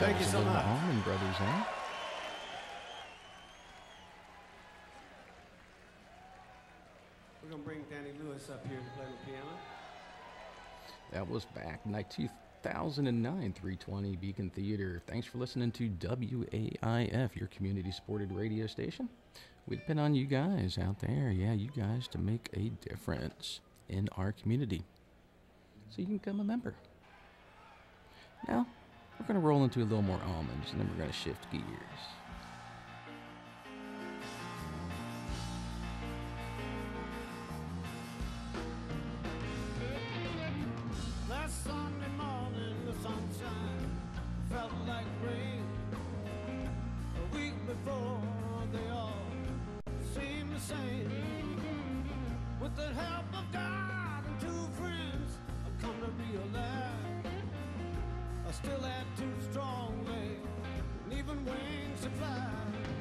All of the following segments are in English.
Thank you so much. Allman Brothers, eh? We're going to bring Danny Lewis up here to play the piano. That was back in 2009, 320 Beacon Theater. Thanks for listening to WAIF, your community-supported radio station. We depend on you guys out there, yeah, you guys, to make a difference in our community, so you can become a member. Now, we're going to roll into a little more almonds, and then we're going to shift gears. Last Sunday morning, the sunshine felt like rain. A week before, they all seemed the same. With the help of God and two friends, I've come to realize I still had two strong legs and even wings to fly.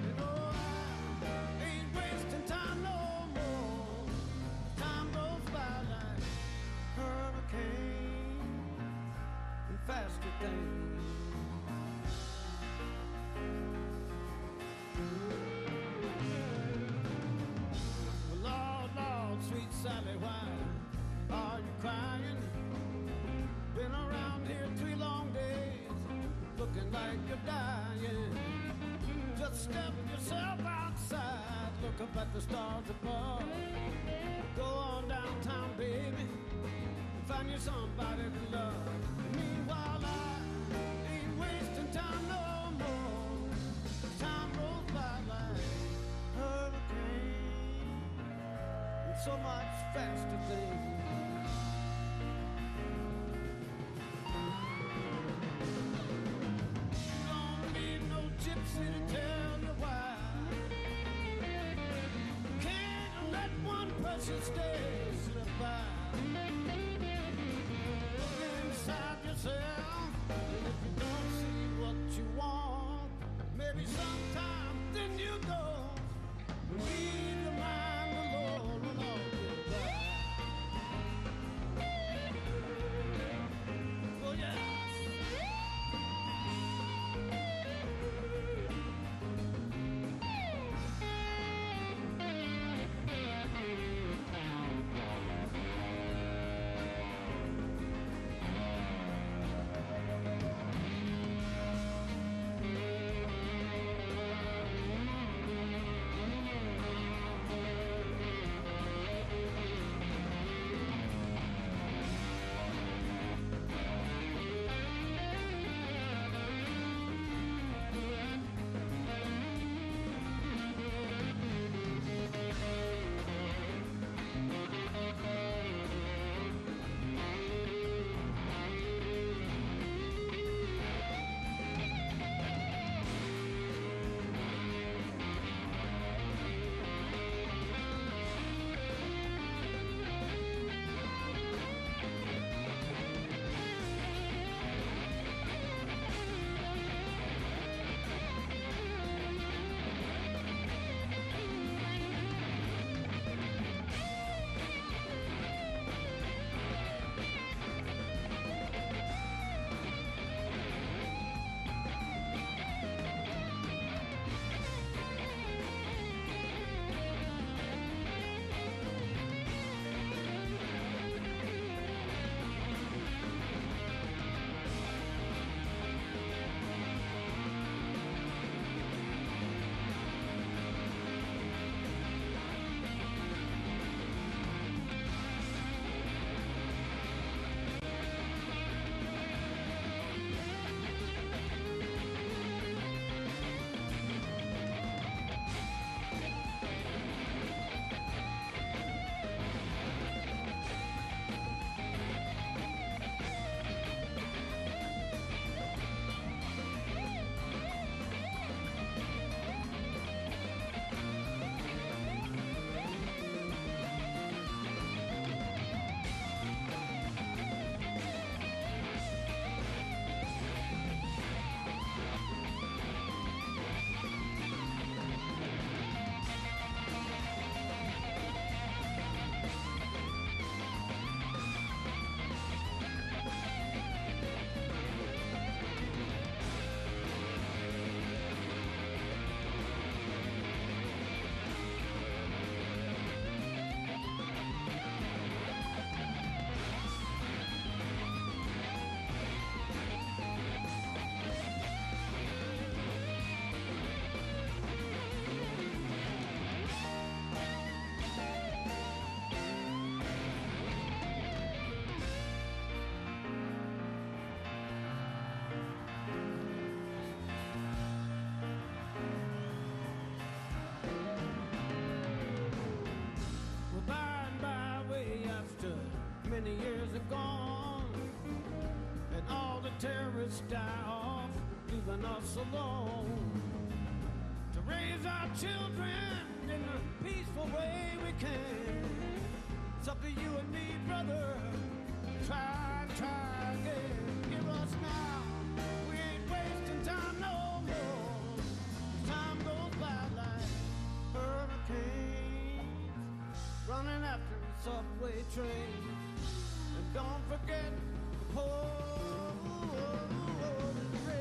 You know, I ain't wasting time no more. Time goes by like hurricane and faster things. Well, Lord, Lord, sweet Sally, why are you crying? Been around here 3 long days, looking like you're dying. Just step yourself outside, look up at the stars above. Go on downtown, baby, and find you somebody to love. Meanwhile, I ain't wasting time no more. Time rolls by like hurricane and so much faster things. Gypsy to tell you why. Can't let one precious day slip by. Look inside yourself, and if you don't see what you want, maybe sometime then you know. Leave your mind alone and all get by. Oh yeah. just die off, leaving us alone to raise our children in the peaceful way we can. It's up to you and me, brother. Try again. Hear us now. We ain't wasting time no more. Time goes by like hurricanes, running after a subway train. And don't forget the pouring rain.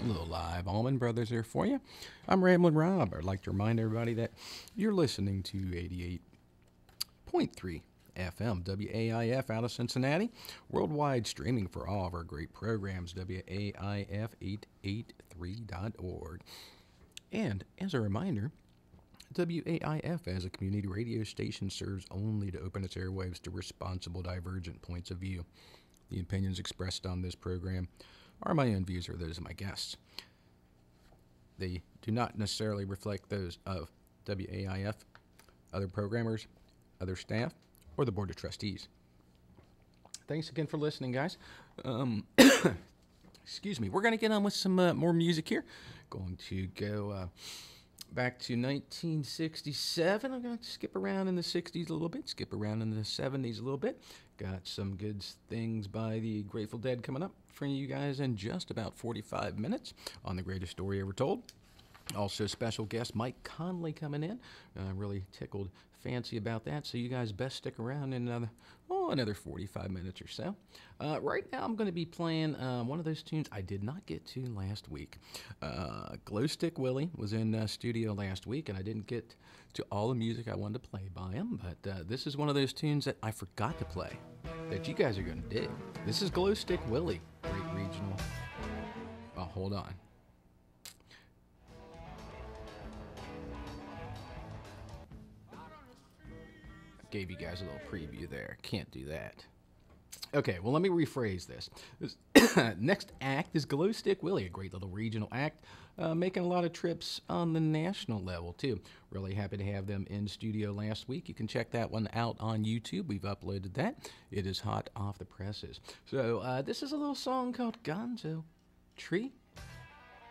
A little live Allman Brothers there for you. I'm Ramblin' Rob. I'd like to remind everybody that you're listening to 88.3 FM WAIF out of Cincinnati. Worldwide streaming for all of our great programs, WAIF883.org. And as a reminder, WAIF as a community radio station serves only to open its airwaves to responsible divergent points of view. The opinions expressed on this program are my own views or those of my guests. They do not necessarily reflect those of WAIF, other programmers, other staff, or the Board of Trustees. Thanks again for listening, guys. Excuse me. We're going to get on with some more music here. Going to go back to 1967. I'm going to skip around in the 60s a little bit, skip around in the 70s a little bit. Got some good things by the Grateful Dead coming up for you guys in just about 45 minutes on The Greatest Story Ever Told. Also, special guest Mike Connolly coming in. Really tickled fancy about that, so you guys best stick around in another 45 minutes or so. Right now, I'm going to be playing one of those tunes I did not get to last week. Glostik Willy was in studio last week, and I didn't get to all the music I wanted to play by him, but this is one of those tunes that I forgot to play that you guys are going to dig. This is Glostik Willy, great regional. Oh, hold on. Gave you guys a little preview there. Can't do that. Okay, well, let me rephrase this. Next act is Glow-Stick Willy, a great little regional act, making a lot of trips on the national level, too. Really happy to have them in studio last week. You can check that one out on YouTube. We've uploaded that. It is hot off the presses. So this is a little song called Gonzo Tree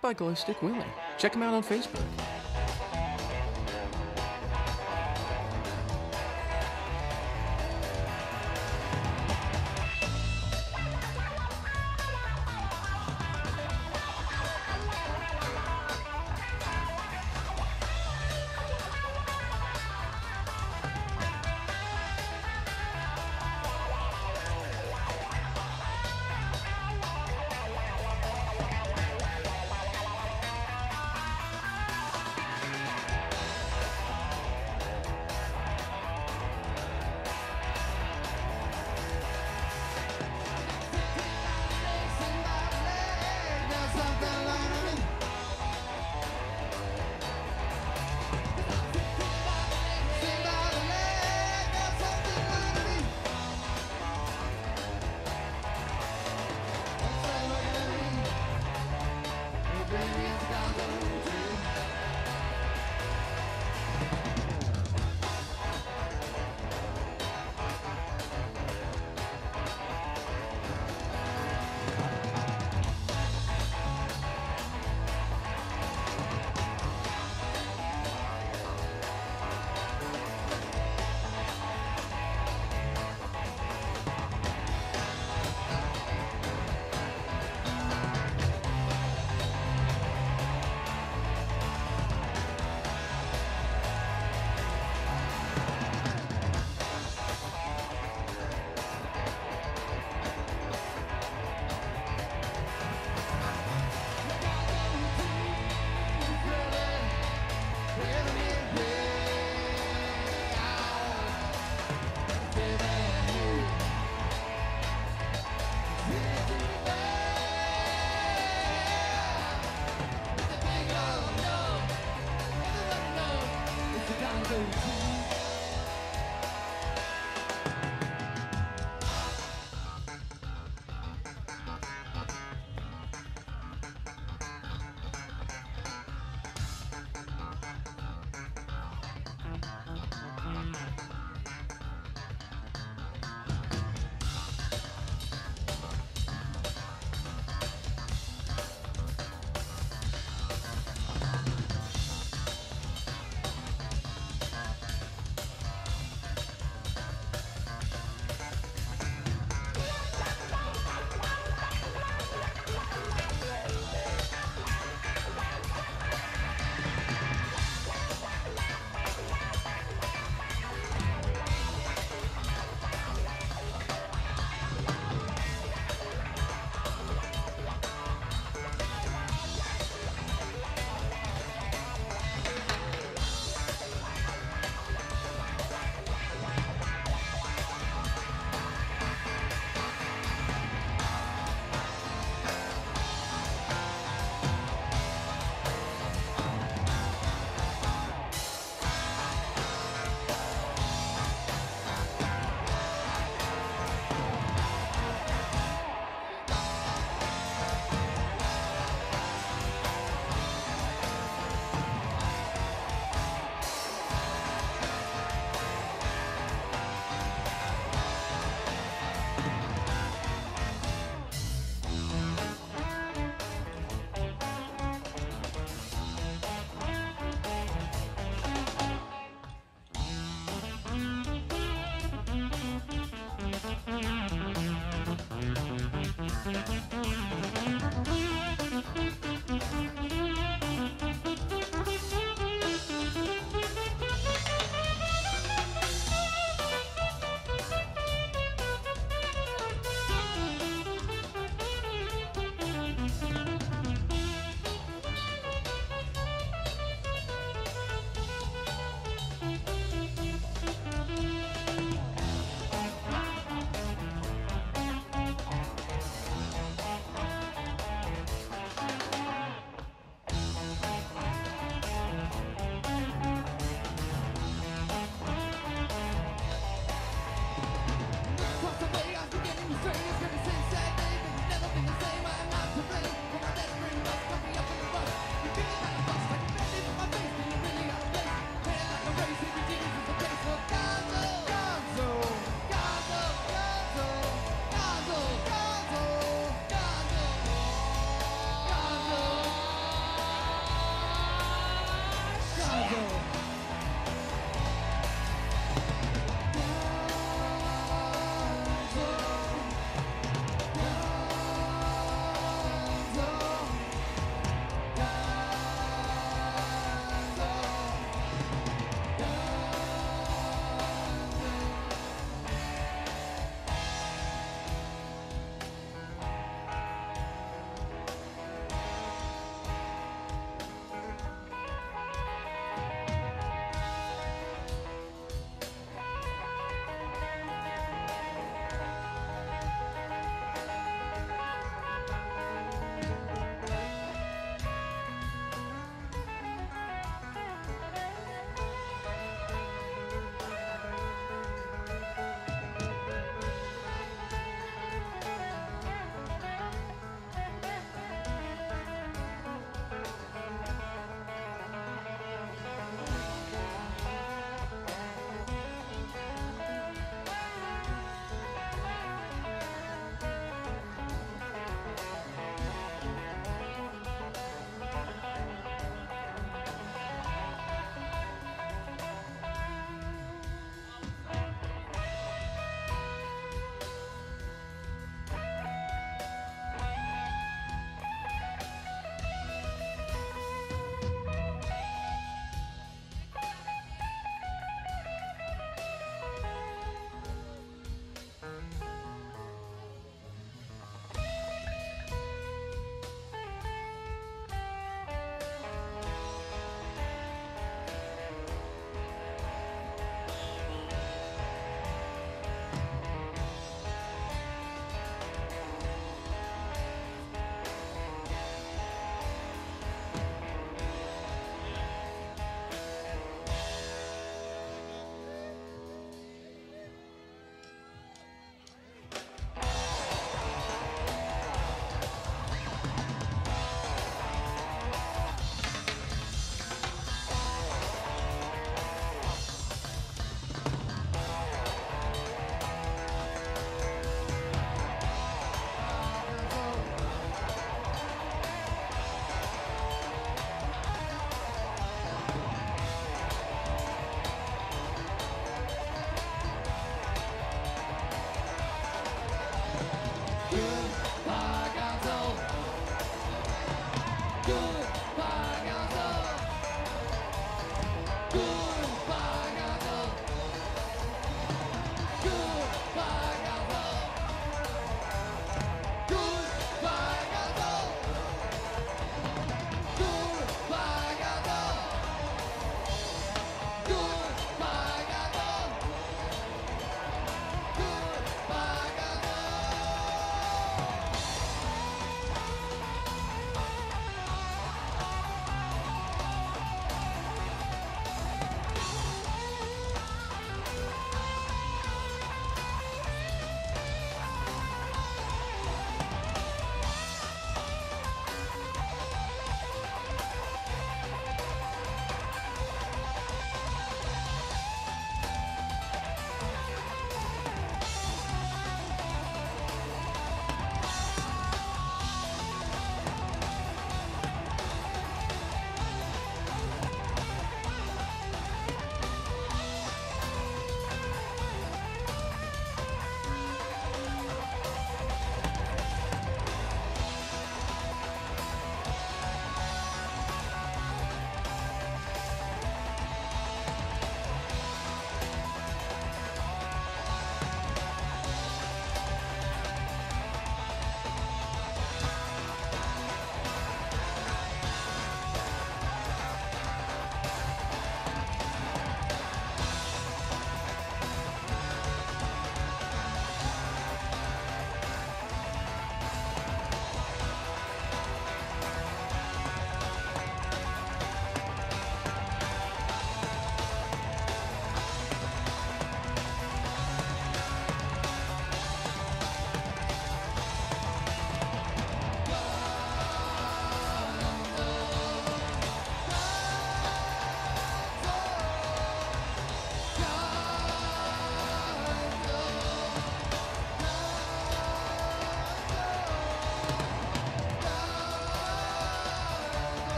by Glow-Stick Willy. Check them out on Facebook.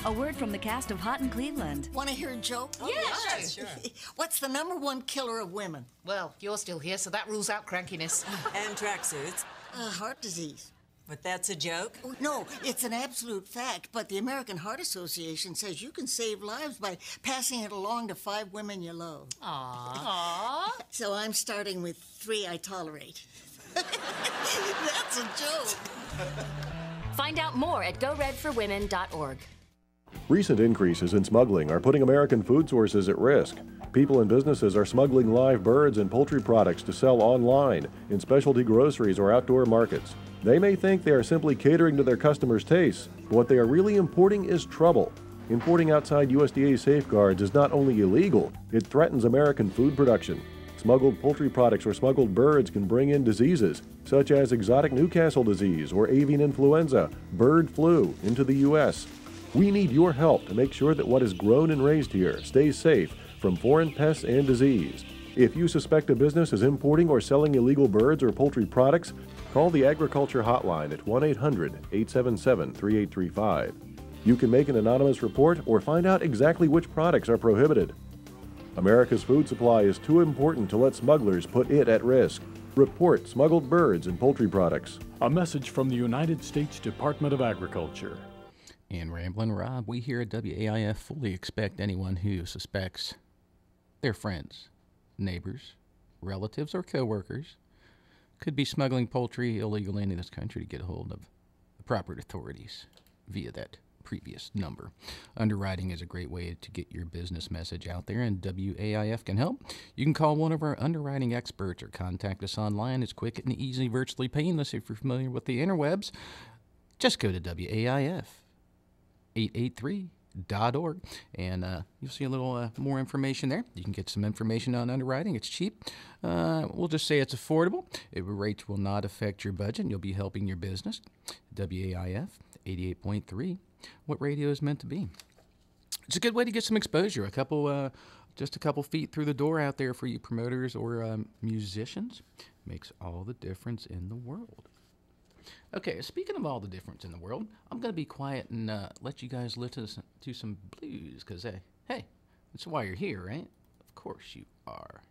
A word from the cast of Hot in Cleveland. Want to hear a joke? Yeah, sure. What's the #1 killer of women? Well, you're still here, so that rules out crankiness. And tracksuits. Heart disease. But that's a joke? Oh, no, it's an absolute fact, but the American Heart Association says you can save lives by passing it along to 5 women you love. Aww. So I'm starting with 3 I tolerate. That's a joke. Find out more at goredforwomen.org. Recent increases in smuggling are putting American food sources at risk. People and businesses are smuggling live birds and poultry products to sell online, in specialty groceries or outdoor markets. They may think they are simply catering to their customers' tastes, but what they are really importing is trouble. Importing outside USDA safeguards is not only illegal, it threatens American food production. Smuggled poultry products or smuggled birds can bring in diseases, such as exotic Newcastle disease or avian influenza, bird flu, into the U.S. We need your help to make sure that what is grown and raised here stays safe from foreign pests and disease. If you suspect a business is importing or selling illegal birds or poultry products, call the Agriculture Hotline at 1-800-877-3835. You can make an anonymous report or find out exactly which products are prohibited. America's food supply is too important to let smugglers put it at risk. Report smuggled birds and poultry products. A message from the United States Department of Agriculture. And Ramblin' Rob, we here at WAIF fully expect anyone who suspects their friends, neighbors, relatives, or coworkers could be smuggling poultry illegally into this country to get a hold of the proper authorities via that previous number. Underwriting is a great way to get your business message out there, and WAIF can help. You can call one of our underwriting experts or contact us online. It's quick and easy, virtually painless if you're familiar with the interwebs. Just go to WAIF883.org, and you'll see a little more information there. You can get some information on underwriting. It's cheap. We'll just say it's affordable. Rates will not affect your budget, and you'll be helping your business. WAIF 88.3. What radio is meant to be. It's a good way to get some exposure. Just a couple feet through the door out there for you promoters or musicians. Makes all the difference in the world. Okay, speaking of all the difference in the world, I'm going to be quiet and let you guys listen to some blues, because, hey, that's why you're here, right? Of course you are.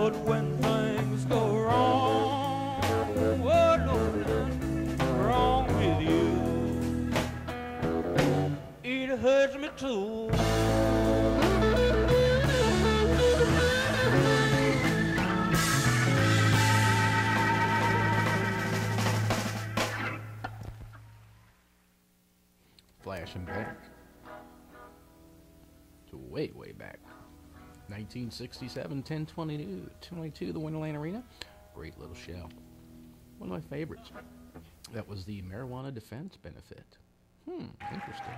Lord, when things go wrong, oh Lord, wrong with you, it hurts me too. Flashing back to way back. 1967, 10/22, the Wonderland Arena. Great little show. One of my favorites. That was the marijuana defense benefit. Interesting.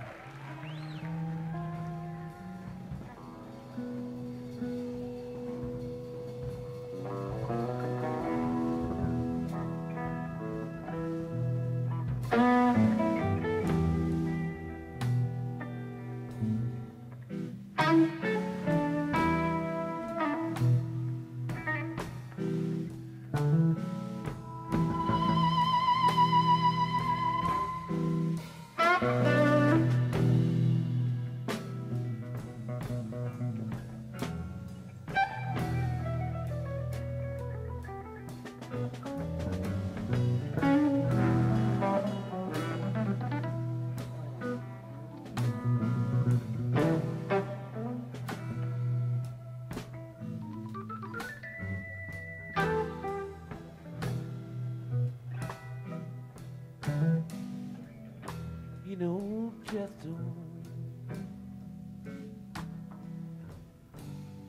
You know, death don't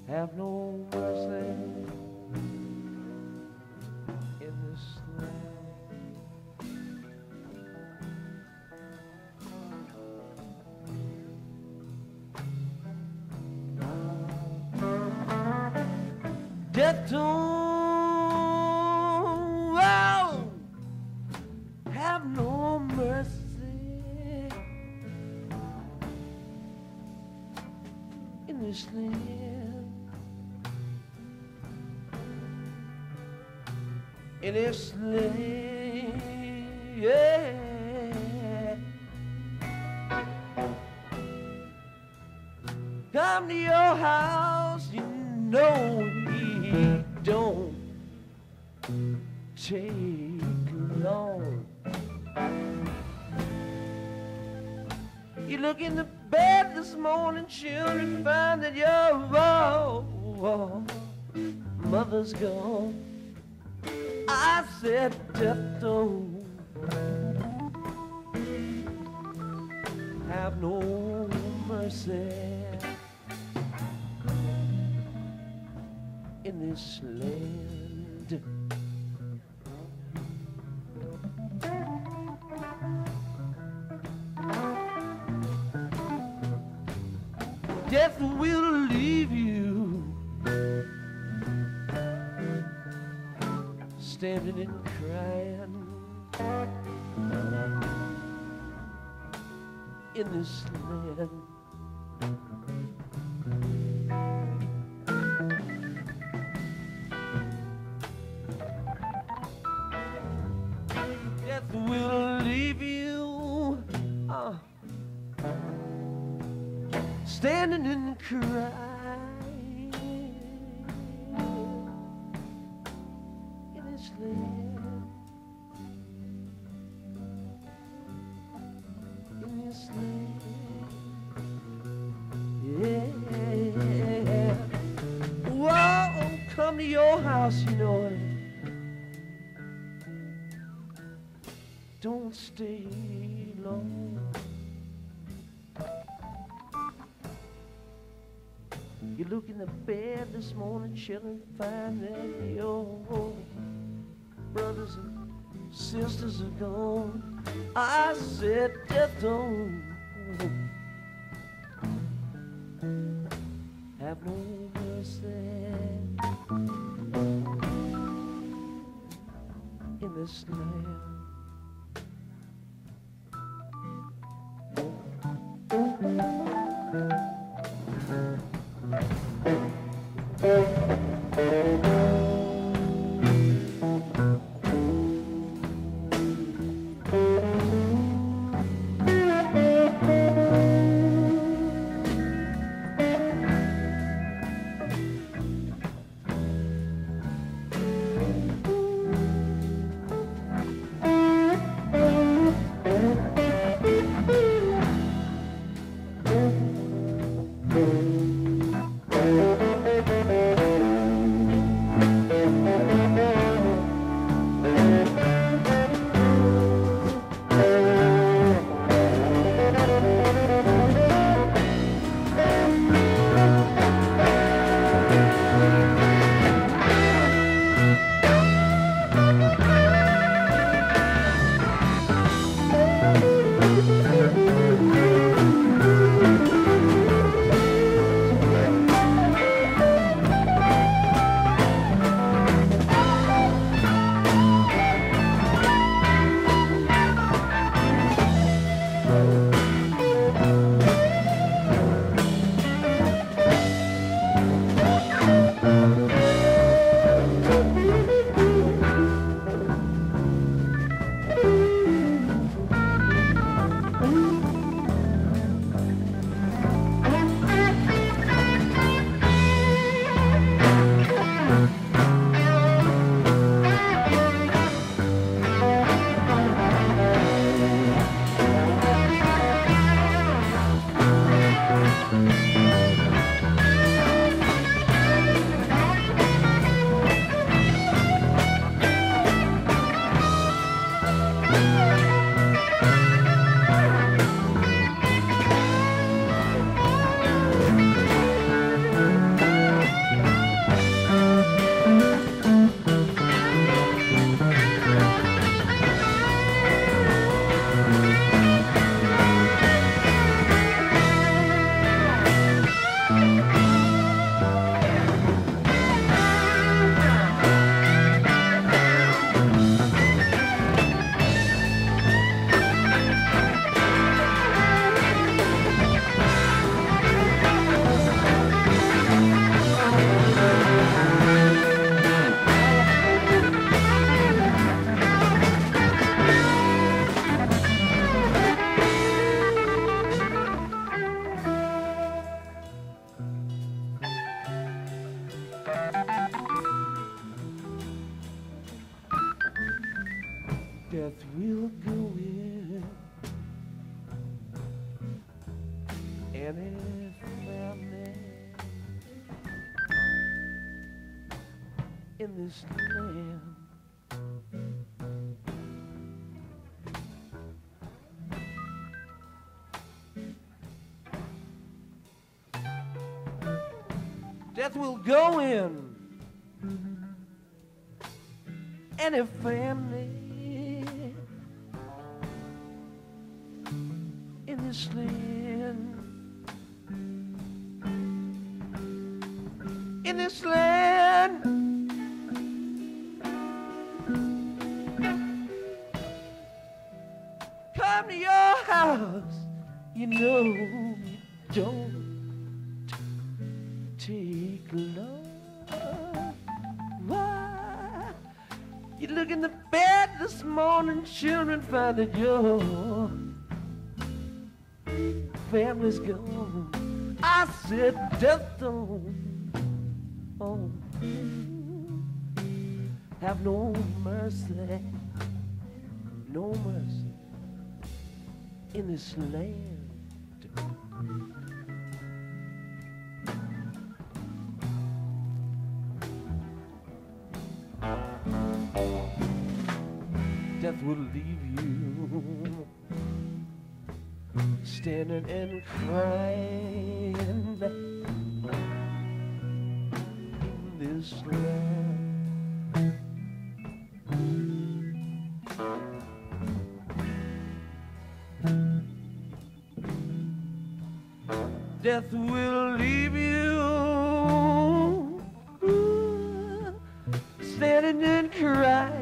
have no mercy in this land. Death don't have no mercy in this land. In this land, yeah. Come to your house, you know he don't take long. You look in the bed this morning, children, find that your mother's gone. I said, death don't have no mercy in this land. Death will leave you standing and crying in this land. Death will leave you standing and crying in this land. In this land, yeah. Whoa, come to your house, you know it. Don't stay long. You look in the bed this morning, children, find that your brothers and sisters are gone. I said, death don't have no mercy in this land. death will go in any family in this land. Death will go in any family in this land. In this land. Come to your house, you know you don't take long. Why? You look in the bed this morning, children find that your family's gone. I said death don't have no mercy, no mercy in this land. Death will leave you standing and crying in this land. Death will leave you standing and crying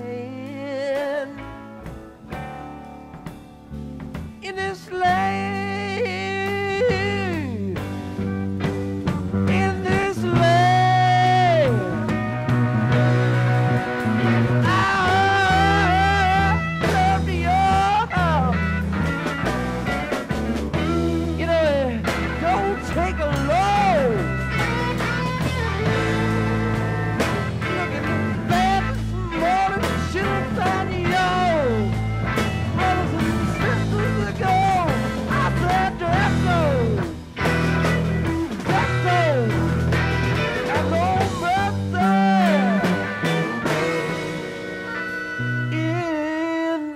in this land, in this land. I love your house. You know, don't take a load. Look at the bed this morning, should find your brothers and sisters ago. I said death goes, and no mercy in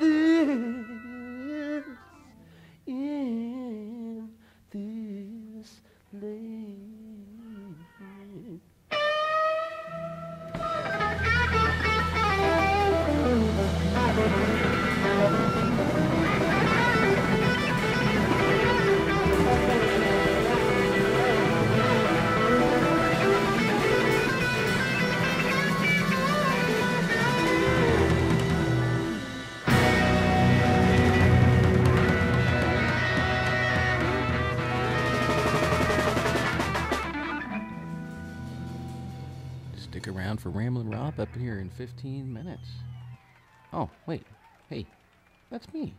this land. Stick around for Ramblin' Rob up here in 15 minutes. Oh, wait. Hey, that's me.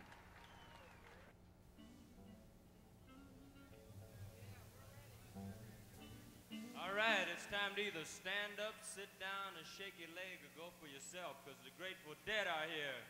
All right, it's time to either stand up, sit down, and shake your leg, or go for yourself, because the Grateful Dead are here.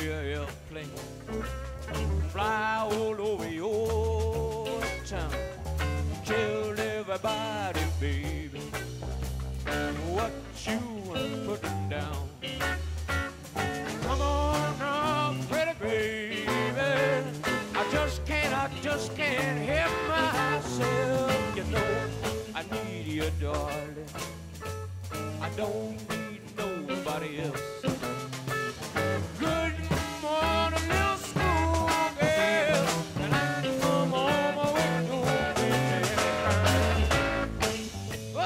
your airplane, fly all over your town, tell everybody, baby, what you putting down. Come on now, pretty baby, I just can't help myself. You know I need you, darling. I don't need nobody else. Good morning, little schoolgirl, and I come home with no baby. Oh,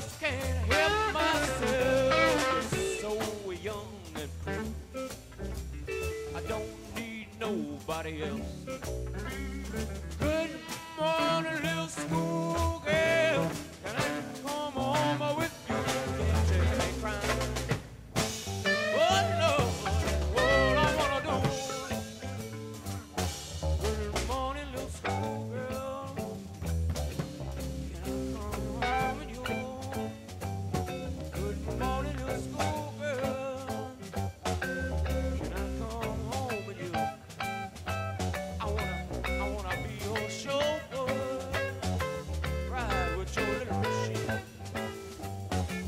just can't help myself. You're so young and pretty. I don't need nobody else. Good morning, little schoolgirl. Can I come home with you? Can't you ain't crying? Oh no, that's all I wanna do. Good morning, little schoolgirl. Can I come home with you? Good morning, little schoolgirl. Can I come home with you? I wanna be your chauffeur, ride with your little machine.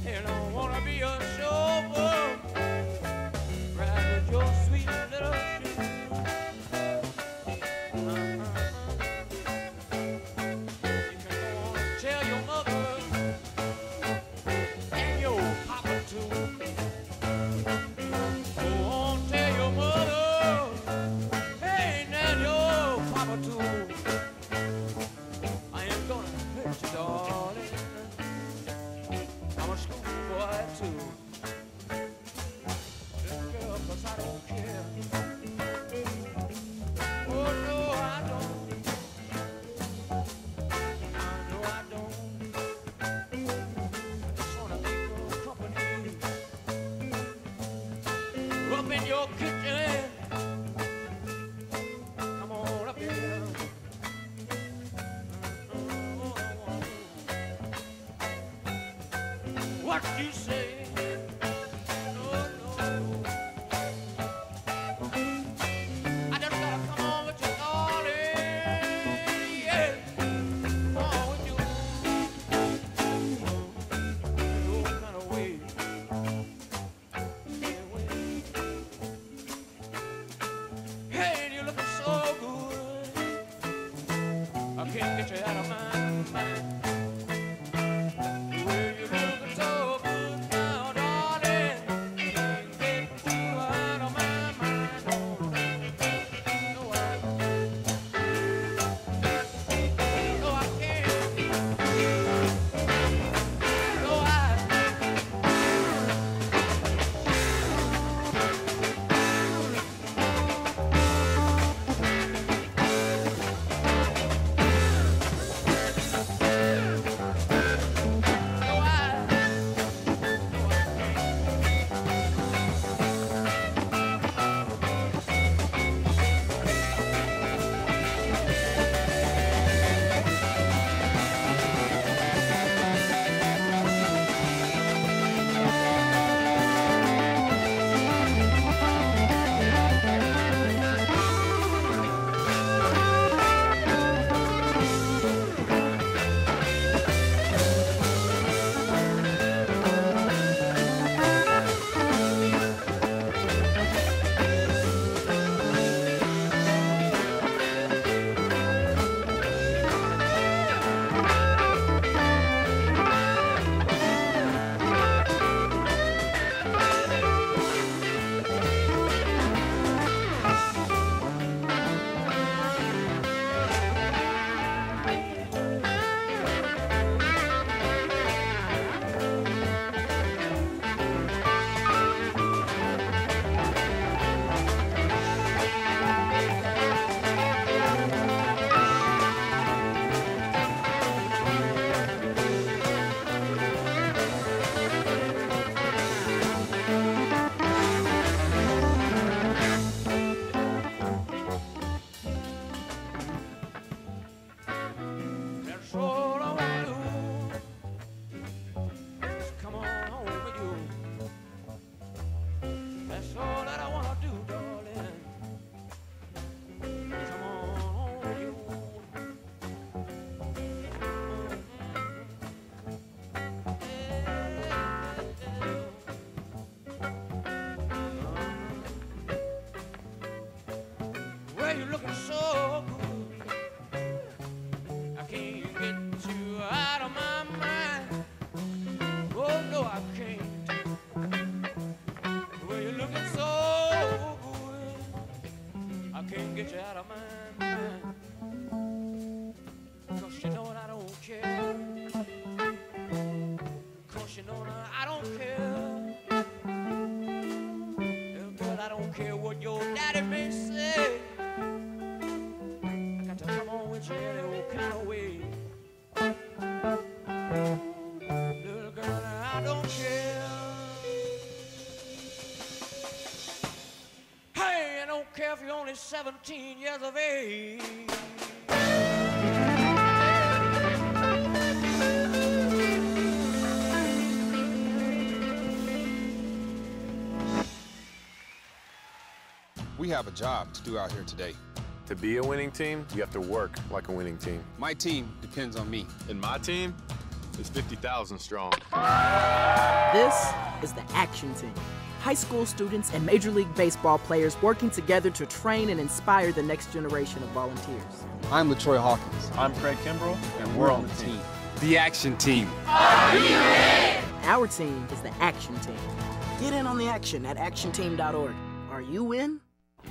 And I wanna be your chauffeur, ride with your sweet little machine. You can go on and tell your mother and your papa too. Go on, tell your mother, hey, and your papa too. I ain't gonna hurt you, darling. I'm a schoolboy too. Little girl, 'cause I don't care. Oh no, I don't. No, I don't. I just wanna keep your company up in your kitchen. Come on up here. What you say? No, no. I just gotta come on with you, darling. Yeah, come on with you. No kind of way. Yeah, way. Hey, you're looking so good. I can't get you out of my mind. Well, you're looking so good now, darling. 17 years of age. We have a job to do out here today. To be a winning team, you have to work like a winning team. My team depends on me. And my team is 50,000 strong. This is the Action Team. High school students and Major League Baseball players working together to train and inspire the next generation of volunteers. I'm LaTroy Hawkins. I'm Craig Kimbrell, and we're on the team. The Action Team. Our team is the Action Team. Get in on the action at actionteam.org. Are you in?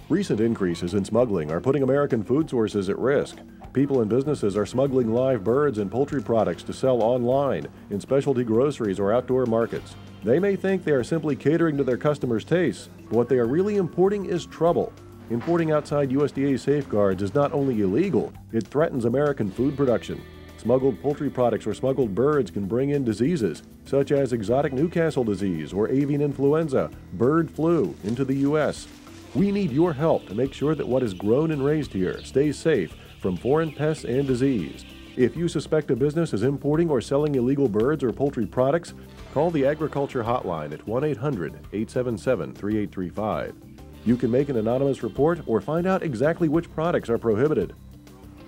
Recent increases in smuggling are putting American food sources at risk. People and businesses are smuggling live birds and poultry products to sell online, in specialty groceries or outdoor markets. They may think they are simply catering to their customers' tastes, but what they are really importing is trouble. Importing outside USDA safeguards is not only illegal, it threatens American food production. Smuggled poultry products or smuggled birds can bring in diseases, such as exotic Newcastle disease or avian influenza, bird flu, into the U.S. We need your help to make sure that what is grown and raised here stays safe from foreign pests and disease. If you suspect a business is importing or selling illegal birds or poultry products, call the Agriculture Hotline at 1-800-877-3835. You can make an anonymous report or find out exactly which products are prohibited.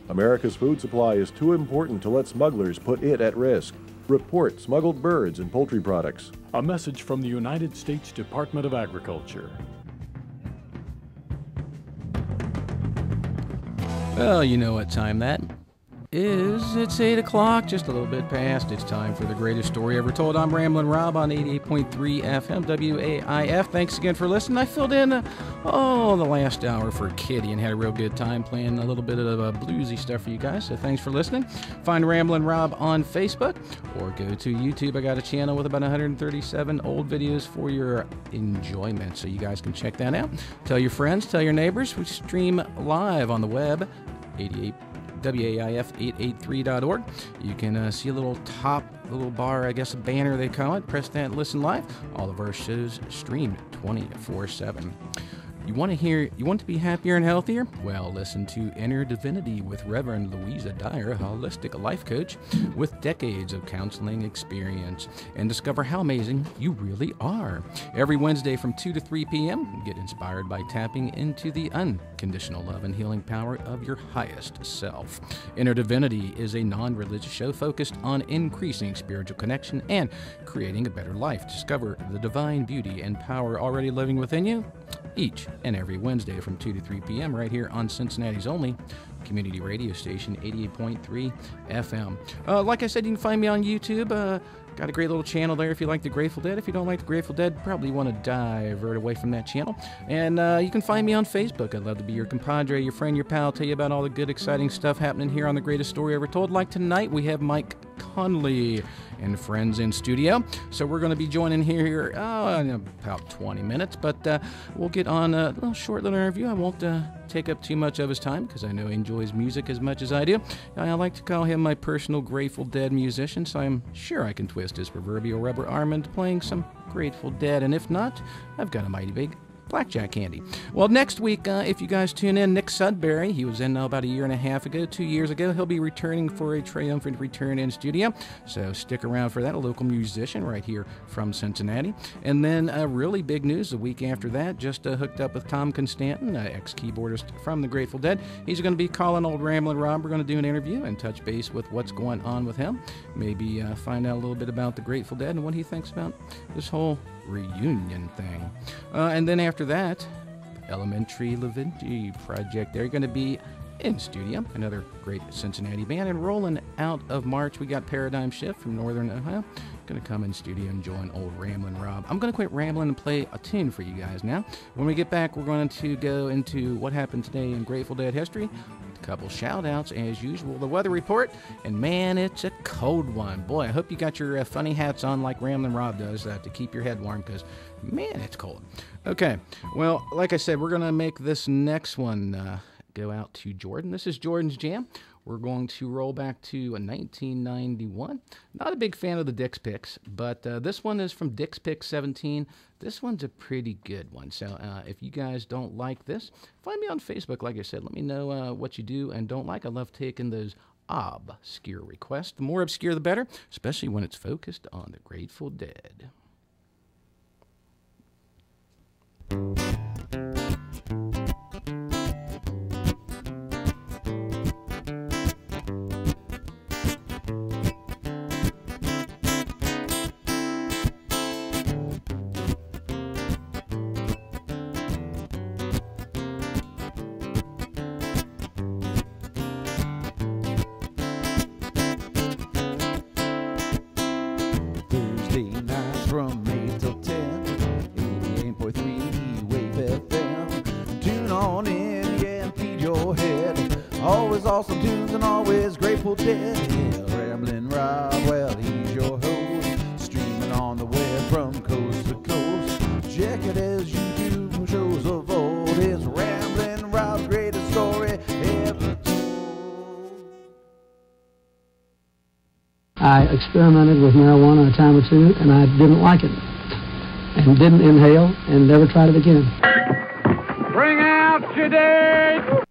America's food supply is too important to let smugglers put it at risk. Report smuggled birds and poultry products. A message from the United States Department of Agriculture. Well, you know what time that is. It's 8 o'clock, just a little bit past. It's time for the greatest story ever told. I'm Ramblin' Rob on 88.3 FM WAIF. Thanks again for listening. I filled in, the last hour for Kitty and had a real good time playing a little bit of bluesy stuff for you guys. So thanks for listening. Find Ramblin' Rob on Facebook or go to YouTube. I got a channel with about 137 old videos for your enjoyment, so you guys can check that out. Tell your friends, tell your neighbors. We stream live on the web, WAIF883.org. You can see a little bar, I guess a banner they call it. Press that and listen live. All of our shows streamed 24/7. You want to be happier and healthier? Well, listen to Inner Divinity with Reverend Louisa Dyer, a holistic life coach with decades of counseling experience, and discover how amazing you really are. Every Wednesday from 2 to 3 p.m., get inspired by tapping into the unconditional love and healing power of your highest self. Inner Divinity is a non-religious show focused on increasing spiritual connection and creating a better life. Discover the divine beauty and power already living within you each and every Wednesday from 2 to 3 p.m. right here on Cincinnati's only community radio station, 88.3 FM. Like I said, you can find me on YouTube. Got a great little channel there if you like the Grateful Dead. If you don't like the Grateful Dead, probably want to divert away from that channel. And you can find me on Facebook. I'd love to be your compadre, your friend, your pal, tell you about all the good, exciting stuff happening here on The Greatest Story Ever Told. Like tonight, we have Mike Connolly and friends in studio. So we're going to be joining here in about 20 minutes, but we'll get on a little short little interview. I won't take up too much of his time because I know he enjoys music as much as I do. I like to call him my personal Grateful Dead musician, so I'm sure I can twist his proverbial rubber arm into playing some Grateful Dead, and if not, I've got a mighty big blackjack handy. Well, next week, if you guys tune in, Nick Sudbury, he was in about a year and a half ago, 2 years ago. He'll be returning for a triumphant return in studio, so stick around for that. A local musician right here from Cincinnati. And then really big news the week after that, just hooked up with Tom Constantin, ex-keyboardist from the Grateful Dead. He's going to be calling old Ramblin' Rob. We're going to do an interview and touch base with what's going on with him. Maybe find out a little bit about the Grateful Dead and what he thinks about this whole reunion thing. And then after that, Elementary Levinci Project. They're going to be in studio. Another great Cincinnati band. And rolling out of March, we got Paradigm Shift from Northern Ohio. Going to come in studio and join old Ramblin' Rob. I'm going to quit rambling and play a tune for you guys now. When we get back, we're going to go into what happened today in Grateful Dead history. A couple shout-outs, as usual. The weather report. And man, it's a cold one. Boy, I hope you got your funny hats on like Ramblin' Rob does to keep your head warm, because man, it's cold. Okay, well, like I said, we're going to make this next one go out to Jordan. This is Jordan's Jam. We're going to roll back to 1991. Not a big fan of the Dick's Picks, but this one is from Dick's Picks 17. This one's a pretty good one. So if you guys don't like this, find me on Facebook. Like I said, let me know what you do and don't like. I love taking those obscure requests. The more obscure, the better, especially when it's focused on the Grateful Dead. Awesome tunes and always Grateful Dead. Yeah, Ramblin' Rob, well, he's your host. Streaming on the web from coast to coast. Check it as you do shows of old. It's Ramblin' Rob's greatest story ever told. I experimented with marijuana a time or two, and I didn't like it. And didn't inhale, and never tried it again. Bring out your date!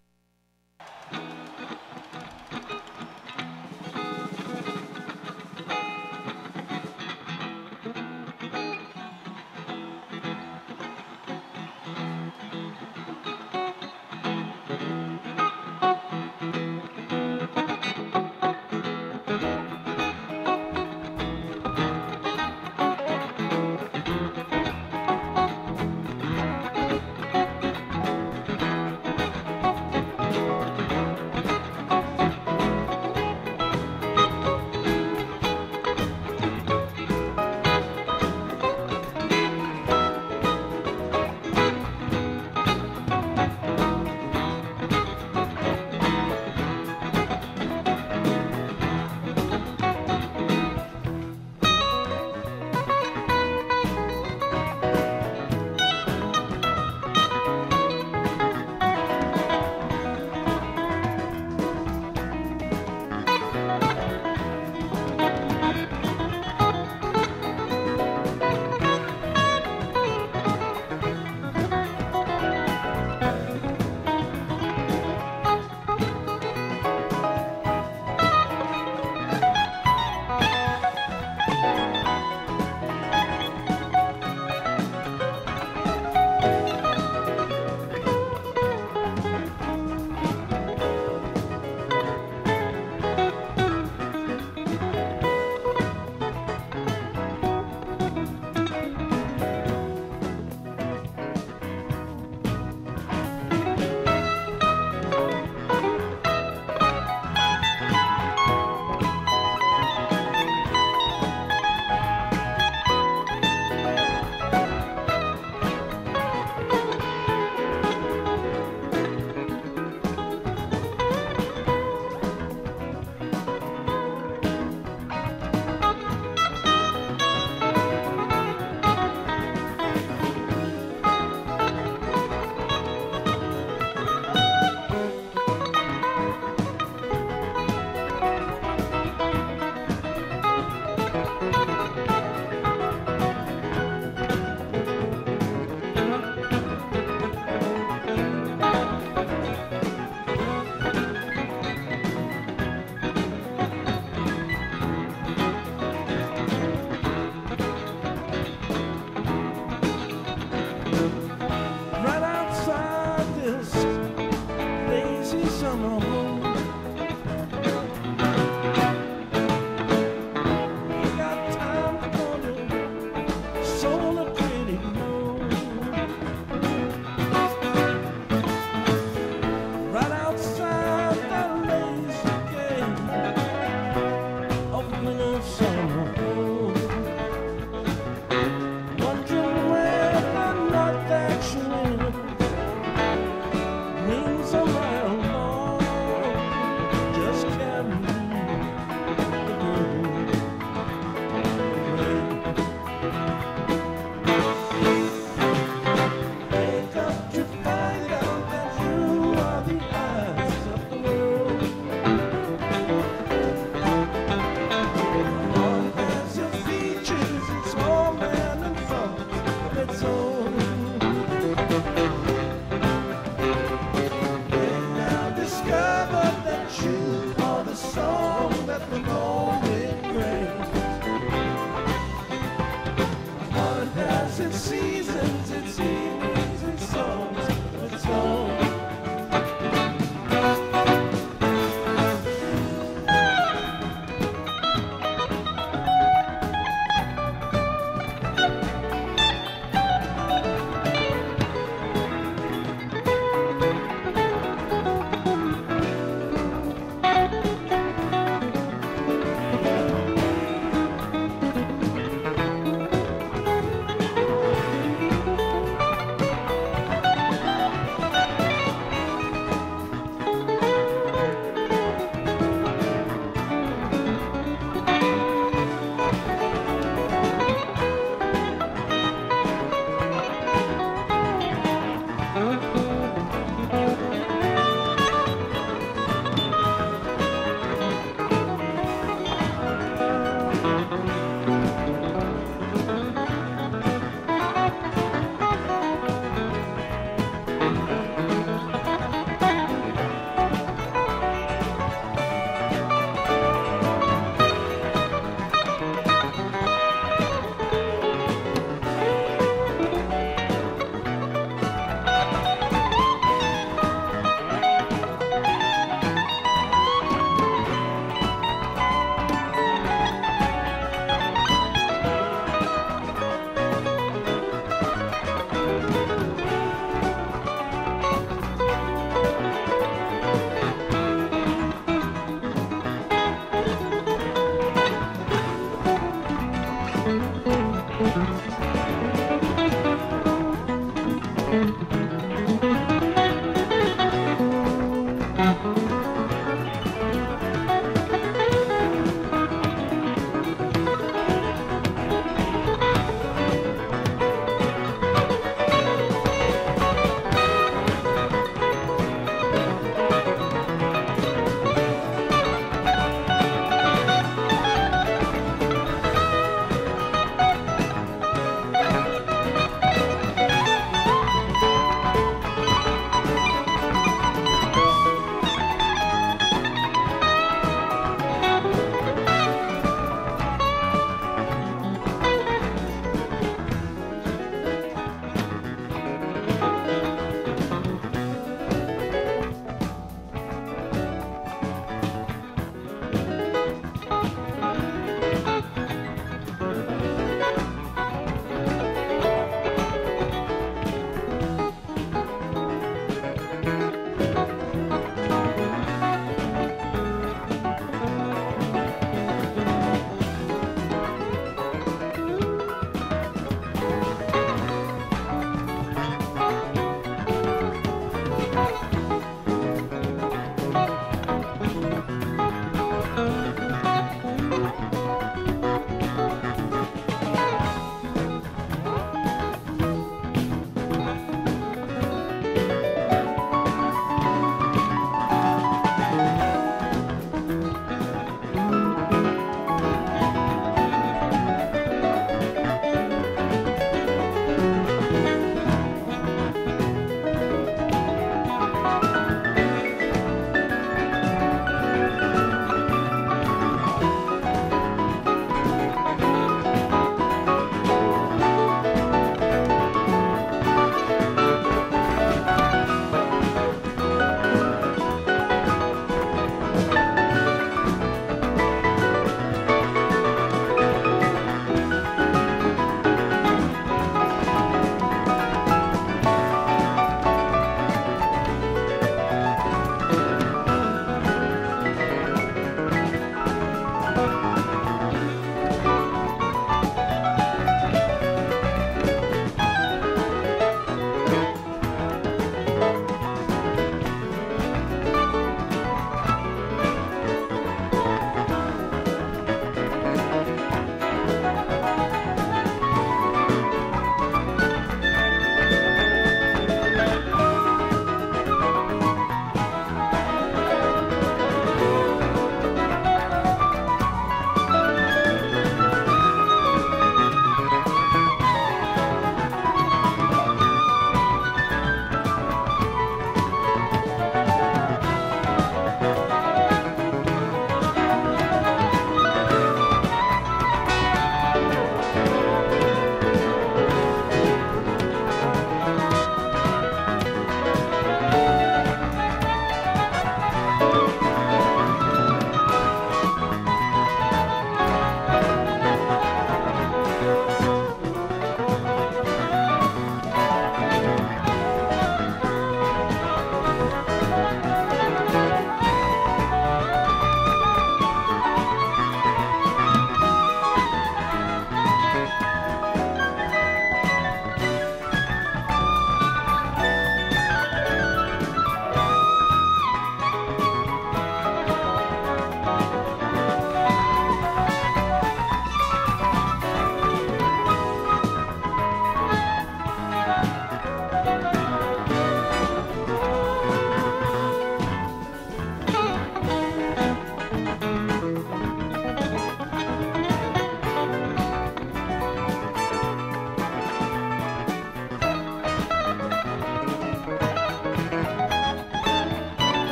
years, it's seasons, it's evenings, it's songs, it's all.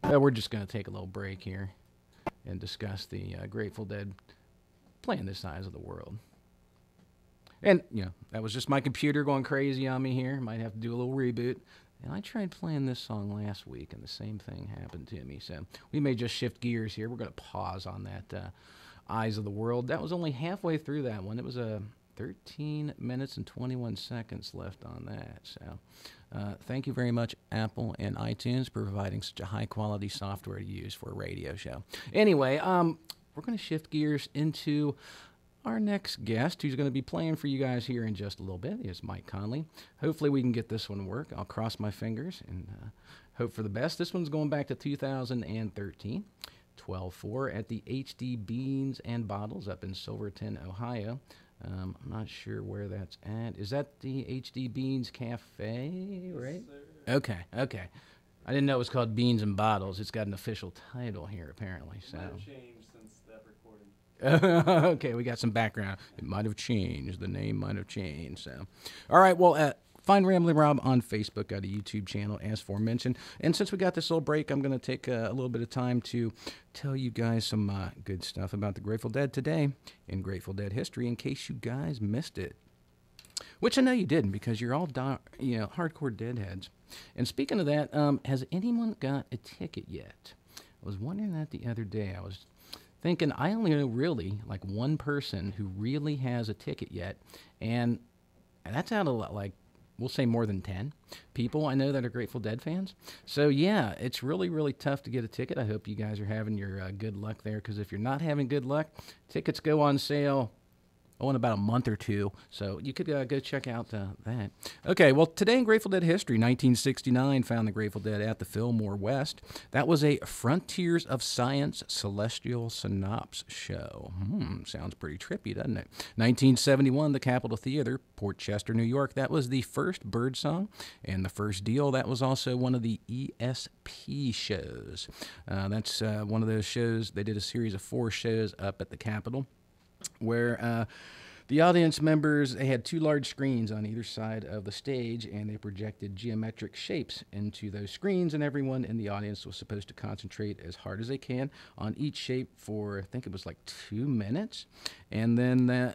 We're just going to take a little break here and discuss the Grateful Dead playing this size of the world. And, that was just my computer going crazy on me here. Might have to do a little reboot. And I tried playing this song last week, and the same thing happened to me. So we may just shift gears here. We're going to pause on that Eyes of the World. That was only halfway through that one. It was 13 minutes and 21 seconds left on that. So thank you very much, Apple and iTunes, for providing such a high-quality software to use for a radio show. Anyway, we're going to shift gears into our next guest, who's going to be playing for you guys here in just a little bit, is Mike Connolly. Hopefully we can get this one to work. I'll cross my fingers and hope for the best. This one's going back to 2013. 12-4 at the HD Beans and Bottles up in Silverton, Ohio. I'm not sure where that's at. Is that the HD Beans Cafe, right? Yes, okay. I didn't know it was called Beans and Bottles. It's got an official title here, apparently. So. It might have changed since that recording. Okay, we got some background. It might have changed. The name might have changed. So, all right, well, find Ramblin' Rob on Facebook, got a YouTube channel, as aforementioned. And since we got this little break, I'm going to take a little bit of time to tell you guys some good stuff about the Grateful Dead today in Grateful Dead history, in case you guys missed it. Which I know you didn't, because you're all hardcore Deadheads. And speaking of that, has anyone got a ticket yet? I was wondering that the other day. I was thinking I only know really like one person who really has a ticket yet, and that's out of like, we'll say more than 10 people I know that are Grateful Dead fans. So, yeah, it's really, really tough to get a ticket. I hope you guys are having your good luck there, because if you're not having good luck, tickets go on sale in about a month or two. So you could go check out that. Okay, well, today in Grateful Dead history, 1969 found the Grateful Dead at the Fillmore West. That was a Frontiers of Science Celestial Synopsis show. Sounds pretty trippy, doesn't it? 1971, the Capitol Theater, Port Chester, New York. That was the first Birdsong and the first deal. That was also one of the ESP shows. That's one of those shows. They did a series of 4 shows up at the Capitol, where the audience members, they had 2 large screens on either side of the stage, and they projected geometric shapes into those screens, and everyone in the audience was supposed to concentrate as hard as they can on each shape for, I think it was like 2 minutes. And then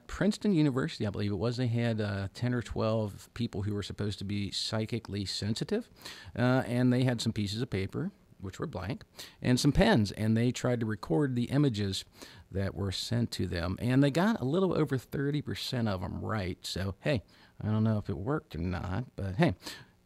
Princeton University, I believe it was, they had 10 or 12 people who were supposed to be psychically sensitive, and they had some pieces of paper, which were blank, and some pens, and they tried to record the images that were sent to them, and they got a little over 30% of them right. So, hey, I don't know if it worked or not, but hey,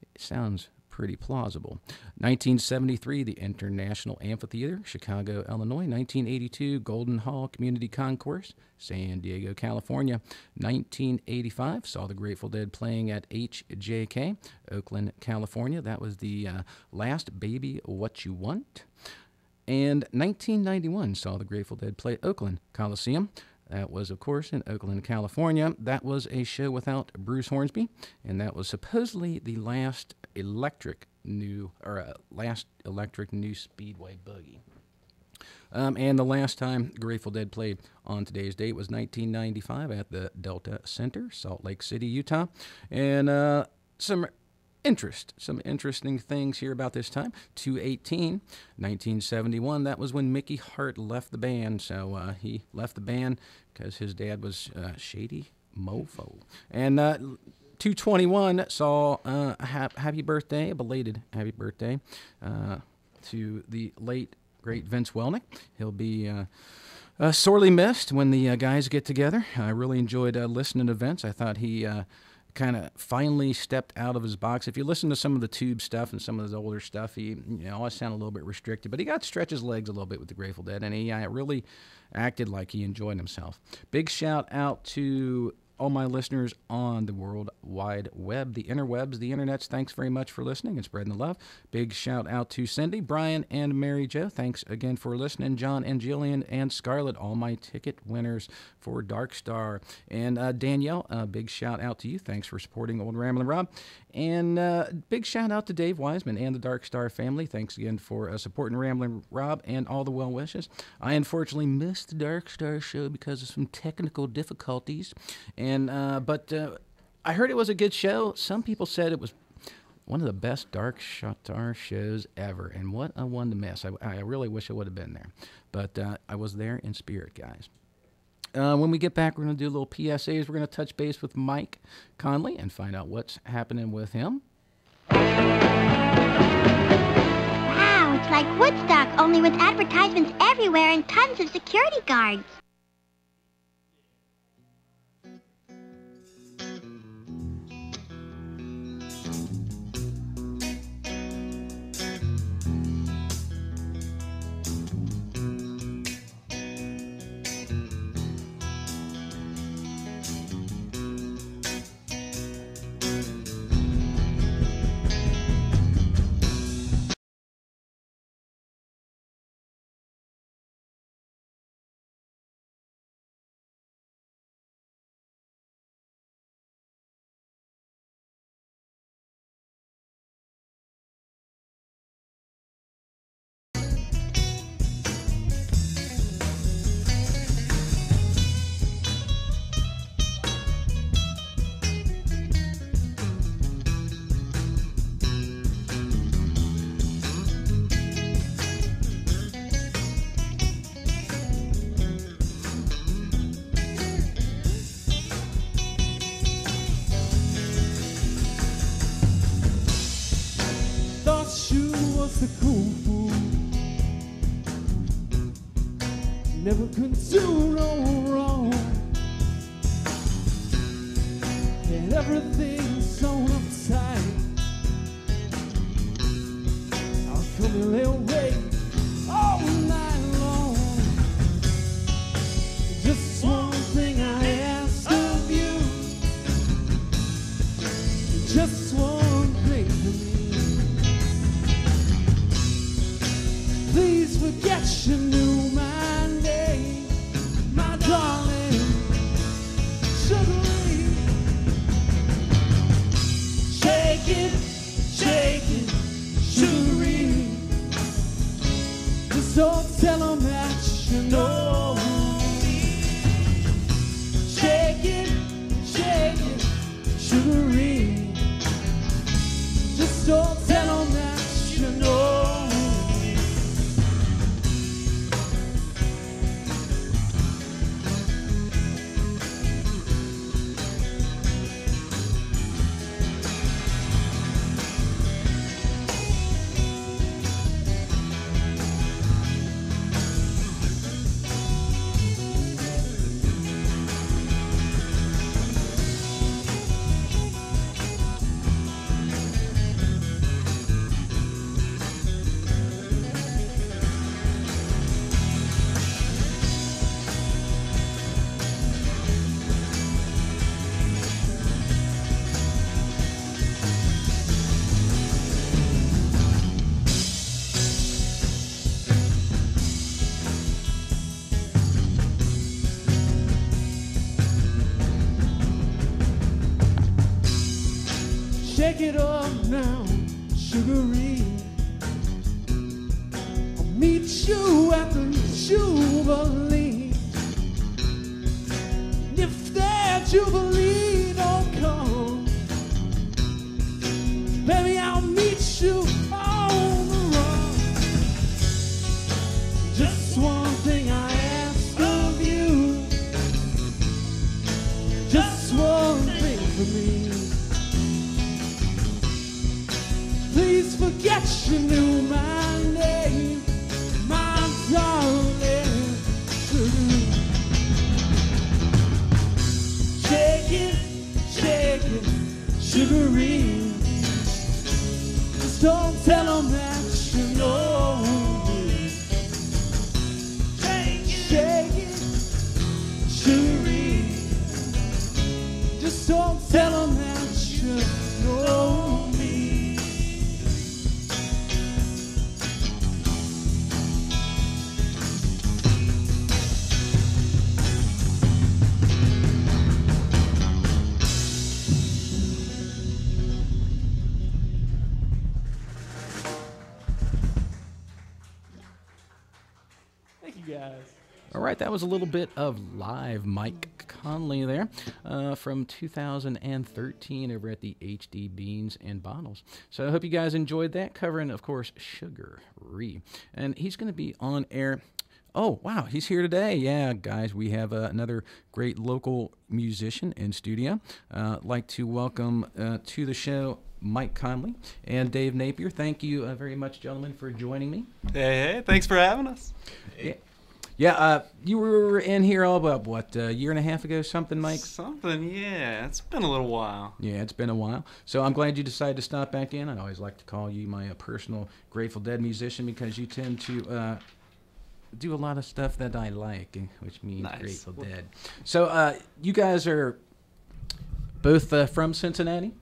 it sounds pretty plausible. 1973, the International Amphitheater, Chicago, Illinois. 1982, Golden Hall Community Concourse, San Diego, California. 1985, saw the Grateful Dead playing at HJK, Oakland, California. That was the last Baby What You Want. And 1991 saw the Grateful Dead play Oakland Coliseum. That was, of course, in Oakland, California. That was a show without Bruce Hornsby, and that was supposedly the last electric new Speedway boogie. And the last time Grateful Dead played on today's date was 1995 at the Delta Center, Salt Lake City, Utah. And some interesting things here about this time. 2/18, 1971, that was when Mickey Hart left the band. So he left the band because his dad was Shady Mofo. And 2/21 saw happy birthday, a belated happy birthday to the late, great Vince Welnick. He'll be sorely missed when the guys get together. I really enjoyed listening to Vince. I thought he kind of finally stepped out of his box. If you listen to some of the Tube stuff and some of his older stuff, he always sounded a little bit restricted, but he got to stretch his legs a little bit with the Grateful Dead, and he really acted like he enjoyed himself. Big shout out to all my listeners on the World Wide Web, the interwebs, the internets. Thanks very much for listening and spreading the love. Big shout out to Cindy, Brian, and Mary Jo. Thanks again for listening. John and Jillian and Scarlett, all my ticket winners for Dark Star. And Danielle, big shout out to you. Thanks for supporting Old Ramblin' Rob. And big shout out to Dave Wiseman and the Dark Star family. Thanks again for supporting Ramblin' Rob and all the well wishes. I unfortunately missed the Dark Star show because of some technical difficulties. And but I heard it was a good show. Some people said it was One of the best dark guitar shows ever, and what a one to miss. I really wish I would have been there, but I was there in spirit, guys. When we get back, we're going to do a little PSAs. We're going to touch base with Mike Connolly and find out what's happening with him. Wow, it's like Woodstock, only with advertisements everywhere and tons of security guards. The cool fool never could do no wrong, and everything sewn up tight. I'll come and lay awake all night long. Just one thing I ask of you, just one thing for me. Please forget you knew my name, my darling, Sugaree. Shake it, Sugaree. Just don't tell them that you know me. Shake it, Sugaree. Just don't tell them that you know. Shake it up now, Sugaree. I'll meet you at the Jubilee. And if that Jubilee don't come, baby, I'll meet you on the run. Just one thing I ask of you, just one thing for me. Please forget you knew my name, my darling Sugaree. Shake it, Sugaree. Just don't tell them that you know me. Shake it, Sugaree. Just don't tell them that you know me. Thank you guys. All right, that was a little bit of live Mike Connolly there from 2013 over at the HD Beans and Bottles. So I hope you guys enjoyed that, covering, of course, Sugaree. And he's going to be on air. Oh, wow, he's here today. Yeah, guys, we have another great local musician in studio. I'd like to welcome to the show Mike Connolly and Dave Napier. Thank you very much, gentlemen, for joining me. Hey, thanks for having us. Yeah. Yeah, you were in here all about, what, a year and a half ago, something, Mike? Something, yeah. It's been a little while. Yeah, it's been a while. So I'm glad you decided to stop back in. I always like to call you my personal Grateful Dead musician because you tend to do a lot of stuff that I like, which means nice. Grateful Dead. So you guys are both from Cincinnati?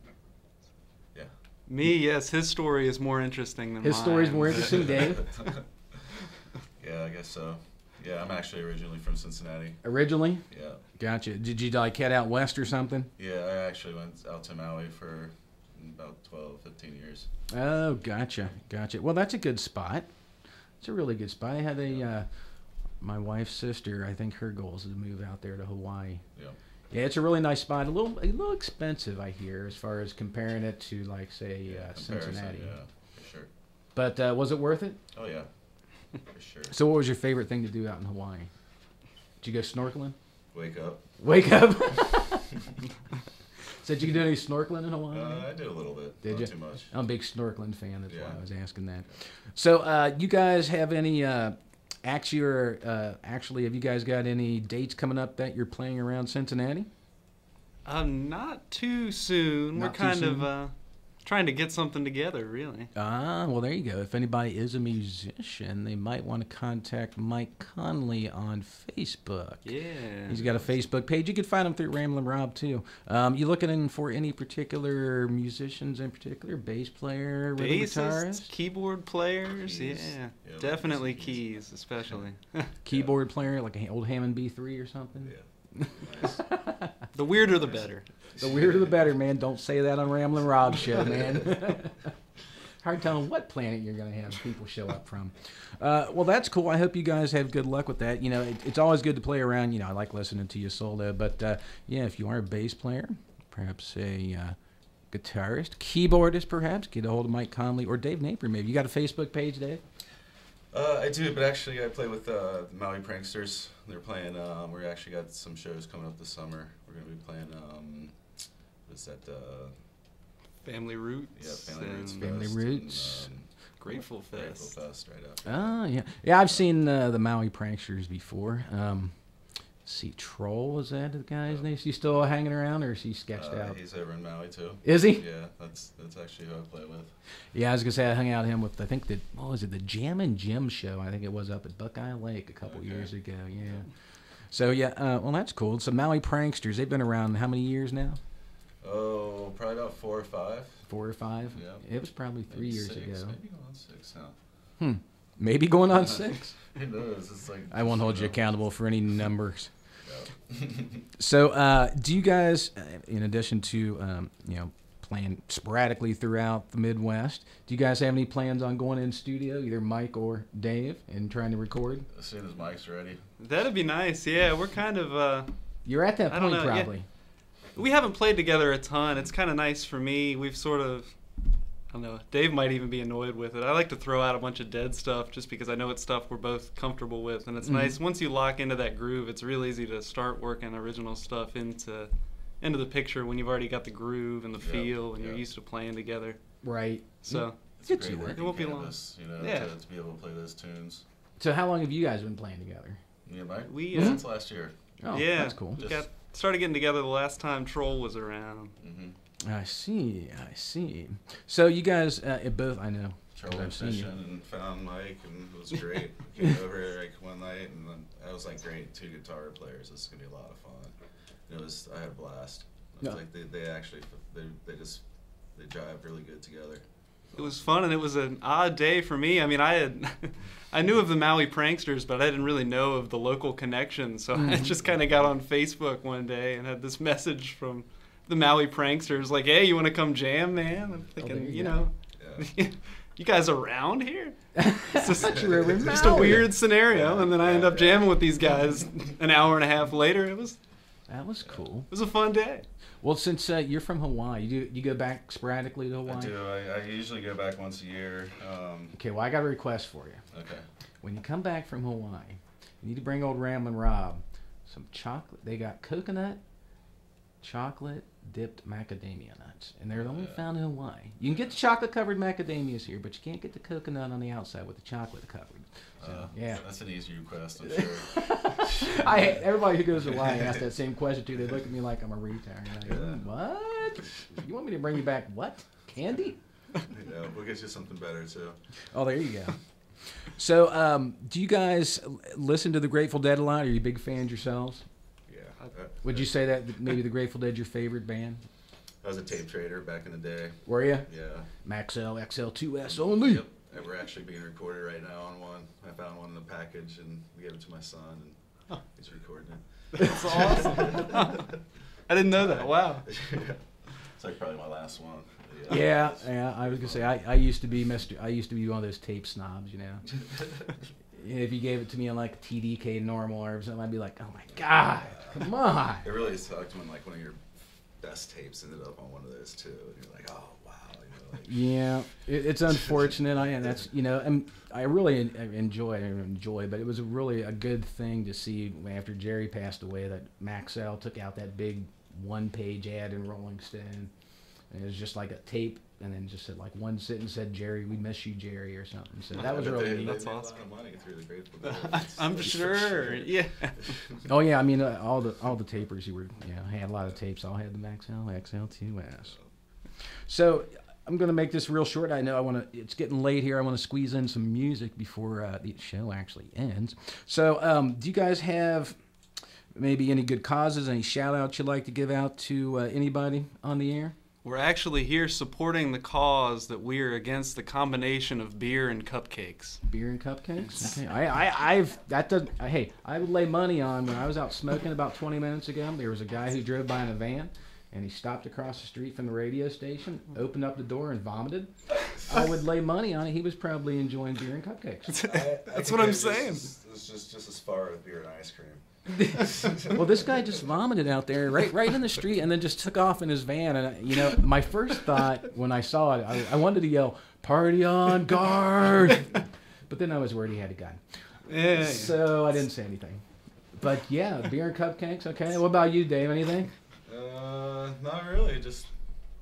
Yeah. Me, yes. His story is more interesting than mine. His story is more interesting, Dave? Yeah, I guess so. Yeah, I'm actually originally from Cincinnati. Originally? Yeah. Gotcha. Did you like head out west or something? Yeah, I actually went out to Maui for about 12, 15 years. Oh, gotcha. Well, that's a good spot. It's a really good spot. I had my wife's sister, I think her goal is to move out there to Hawaii. Yeah. Yeah, it's a really nice spot. A little expensive, I hear, as far as comparing it to, like, say, Cincinnati. Yeah, for sure. But was it worth it? Oh, yeah. For sure. So what was your favorite thing to do out in Hawaii? Did you go snorkeling? Wake up. So did you do any snorkeling in Hawaii? I did a little bit. Did Not you? too much. I'm a big snorkeling fan. That's why I was asking that. So you guys have any actually, have you guys got any dates coming up that you're playing around Cincinnati? Not too soon. We're kind of trying to get something together, really. Well, there you go. If anybody is a musician, they might want to contact Mike Connolly on Facebook. Yeah. He's got a Facebook page. You can find him through Ramblin' Rob, too. You looking for any particular musicians in particular? Bass player, rhythm guitarist? Keyboard players, yeah. Definitely keys, especially. Keyboard player, like an old Hammond B3 or something? Yeah. Nice. The weirder the better. The weirder the better, man. Don't say that on Ramblin' Rob's show, man. Hard telling what planet you're going to have people show up from. Well, that's cool. I hope you guys have good luck with that. You know, it's always good to play around. You know, I like listening to you solo. But, yeah, if you are a bass player, perhaps a guitarist, keyboardist perhaps, get a hold of Mike Connolly or Dave Napier maybe. You got a Facebook page, Dave? I do, but actually I play with the Maui Pranksters. They're playing, we actually got some shows coming up this summer. We're going to be playing, what's that? Family Roots. Yeah, Family Roots. Grateful Fest. Grateful Fest, right after. Oh, yeah. Yeah, I've seen the Maui Pranksters before. See, Troll, is that the guy's name? Is he still hanging around, or is he sketched out? He's over in Maui, too. Is he? Yeah, that's actually who I play with. Yeah, I was going to say, I hung out with him with, I think, what was it, the Jam and Jim show? I think it was up at Buckeye Lake a couple years ago, yeah. So, yeah, well, that's cool. So, Maui Pranksters, they've been around how many years now? Oh, probably about 4 or 5. 4 or 5? Yeah. It was probably 3 years ago. Maybe going on 6 now. Maybe going on 6? Who knows? It's like, I won't hold you accountable for any numbers. So, do you guys, in addition to, you know, playing sporadically throughout the Midwest, do you guys have any plans on going in studio, either Mike or Dave, and trying to record? As soon as Mike's ready. That'd be nice, yeah. We're kind of... You're at that point, probably. Yeah. We haven't played together a ton. It's kind of nice for me. We've sort of... I don't know. Dave might even be annoyed with it. I like to throw out a bunch of dead stuff just because I know it's stuff we're both comfortable with. And it's nice. Once you lock into that groove, it's real easy to start working original stuff into the picture when you've already got the groove and the feel and you're used to playing together. Right. So it's a great work. It won't be long. You know, to be able to play those tunes. So how long have you guys been playing together? Me and Mike? Since last year. Oh, yeah, that's cool. We started getting together the last time Troll was around. I see. So you guys both, I know. Troll fishing and found Mike, and it was great. We came over like one night, and then I was like, great, 2 guitar players. This is gonna be a lot of fun. I had a blast. It was like they actually jive really good together. It was fun, and it was an odd day for me. I mean, I knew of the Maui Pranksters, but I didn't really know of the local connection. So I just kind of got on Facebook one day and had this message from the Maui Pranksters, like, "Hey, you want to come jam, man?" I'm thinking, you know, you guys around here? It's just a weird scenario, and then I end up jamming with these guys an hour and a half later. That was cool. It was a fun day. Well, since you're from Hawaii, you go back sporadically to Hawaii? I do. I usually go back once a year. Okay, well, I got a request for you. Okay. When you come back from Hawaii, you need to bring old Ramblin' Rob some chocolate. They got coconut, chocolate dipped macadamia nuts, and they're only found in Hawaii. You can get the chocolate covered macadamias here, but you can't get the coconut on the outside with the chocolate covered. So, yeah, that's an easy request, I'm sure. Everybody who goes to Hawaii asks that same question too. They look at me like I'm a retard. Like, what? You want me to bring you back what? Candy? Yeah, we'll get you something better too. Oh, there you go. So, do you guys listen to the Grateful Dead a lot? Are you big fans yourselves? Yeah. Would you say that maybe the Grateful Dead your favorite band? I was a tape trader back in the day. Were you? Yeah. Maxell XL2S only. Yep. And we're actually being recorded right now on one. I found one in the package and we gave it to my son, and he's recording it. That's awesome. I didn't know that. Wow. It's like probably my last one. Yeah. I was gonna say I used to be one of those tape snobs, you know. If you gave it to me on like TDK normal or something, I'd be like, oh my god, come on. It really sucked when like one of your best tapes ended up on one of those too, and you're like, oh wow. Yeah, it's unfortunate. I really enjoy, but it was really a good thing to see after Jerry passed away that Maxell took out that big one-page ad in Rolling Stone. And it was just like a tape, and then just said like one sentence said, "Jerry, we miss you, Jerry," or something. So that was really neat. That's awesome. A lot of money through the Grateful Dead. I'm sure. Yeah. Oh yeah, I mean all the tapers had a lot of tapes. All had the Maxell XL2S. So I'm going to make this real short. I know it's getting late here. I want to squeeze in some music before the show actually ends. So do you guys have maybe any good causes, any shout outs you'd like to give out to anybody on the air? We're actually here supporting the cause that we're against the combination of beer and cupcakes. Beer and cupcakes? Okay. I would lay money on when I was out smoking about 20 minutes ago. There was a guy who drove by in a van, and he stopped across the street from the radio station, opened up the door, and vomited. I would lay money on it. He was probably enjoying beer and cupcakes. That's what I'm saying. It's just as far as beer and ice cream. Well, this guy just vomited out there right in the street and then just took off in his van. And, my first thought when I saw it, I wanted to yell, "Party on, guard!" But then I was worried he had a gun. Yeah. So I didn't say anything. But, yeah, beer and cupcakes, okay. What about you, Dave? Anything? Not really. Just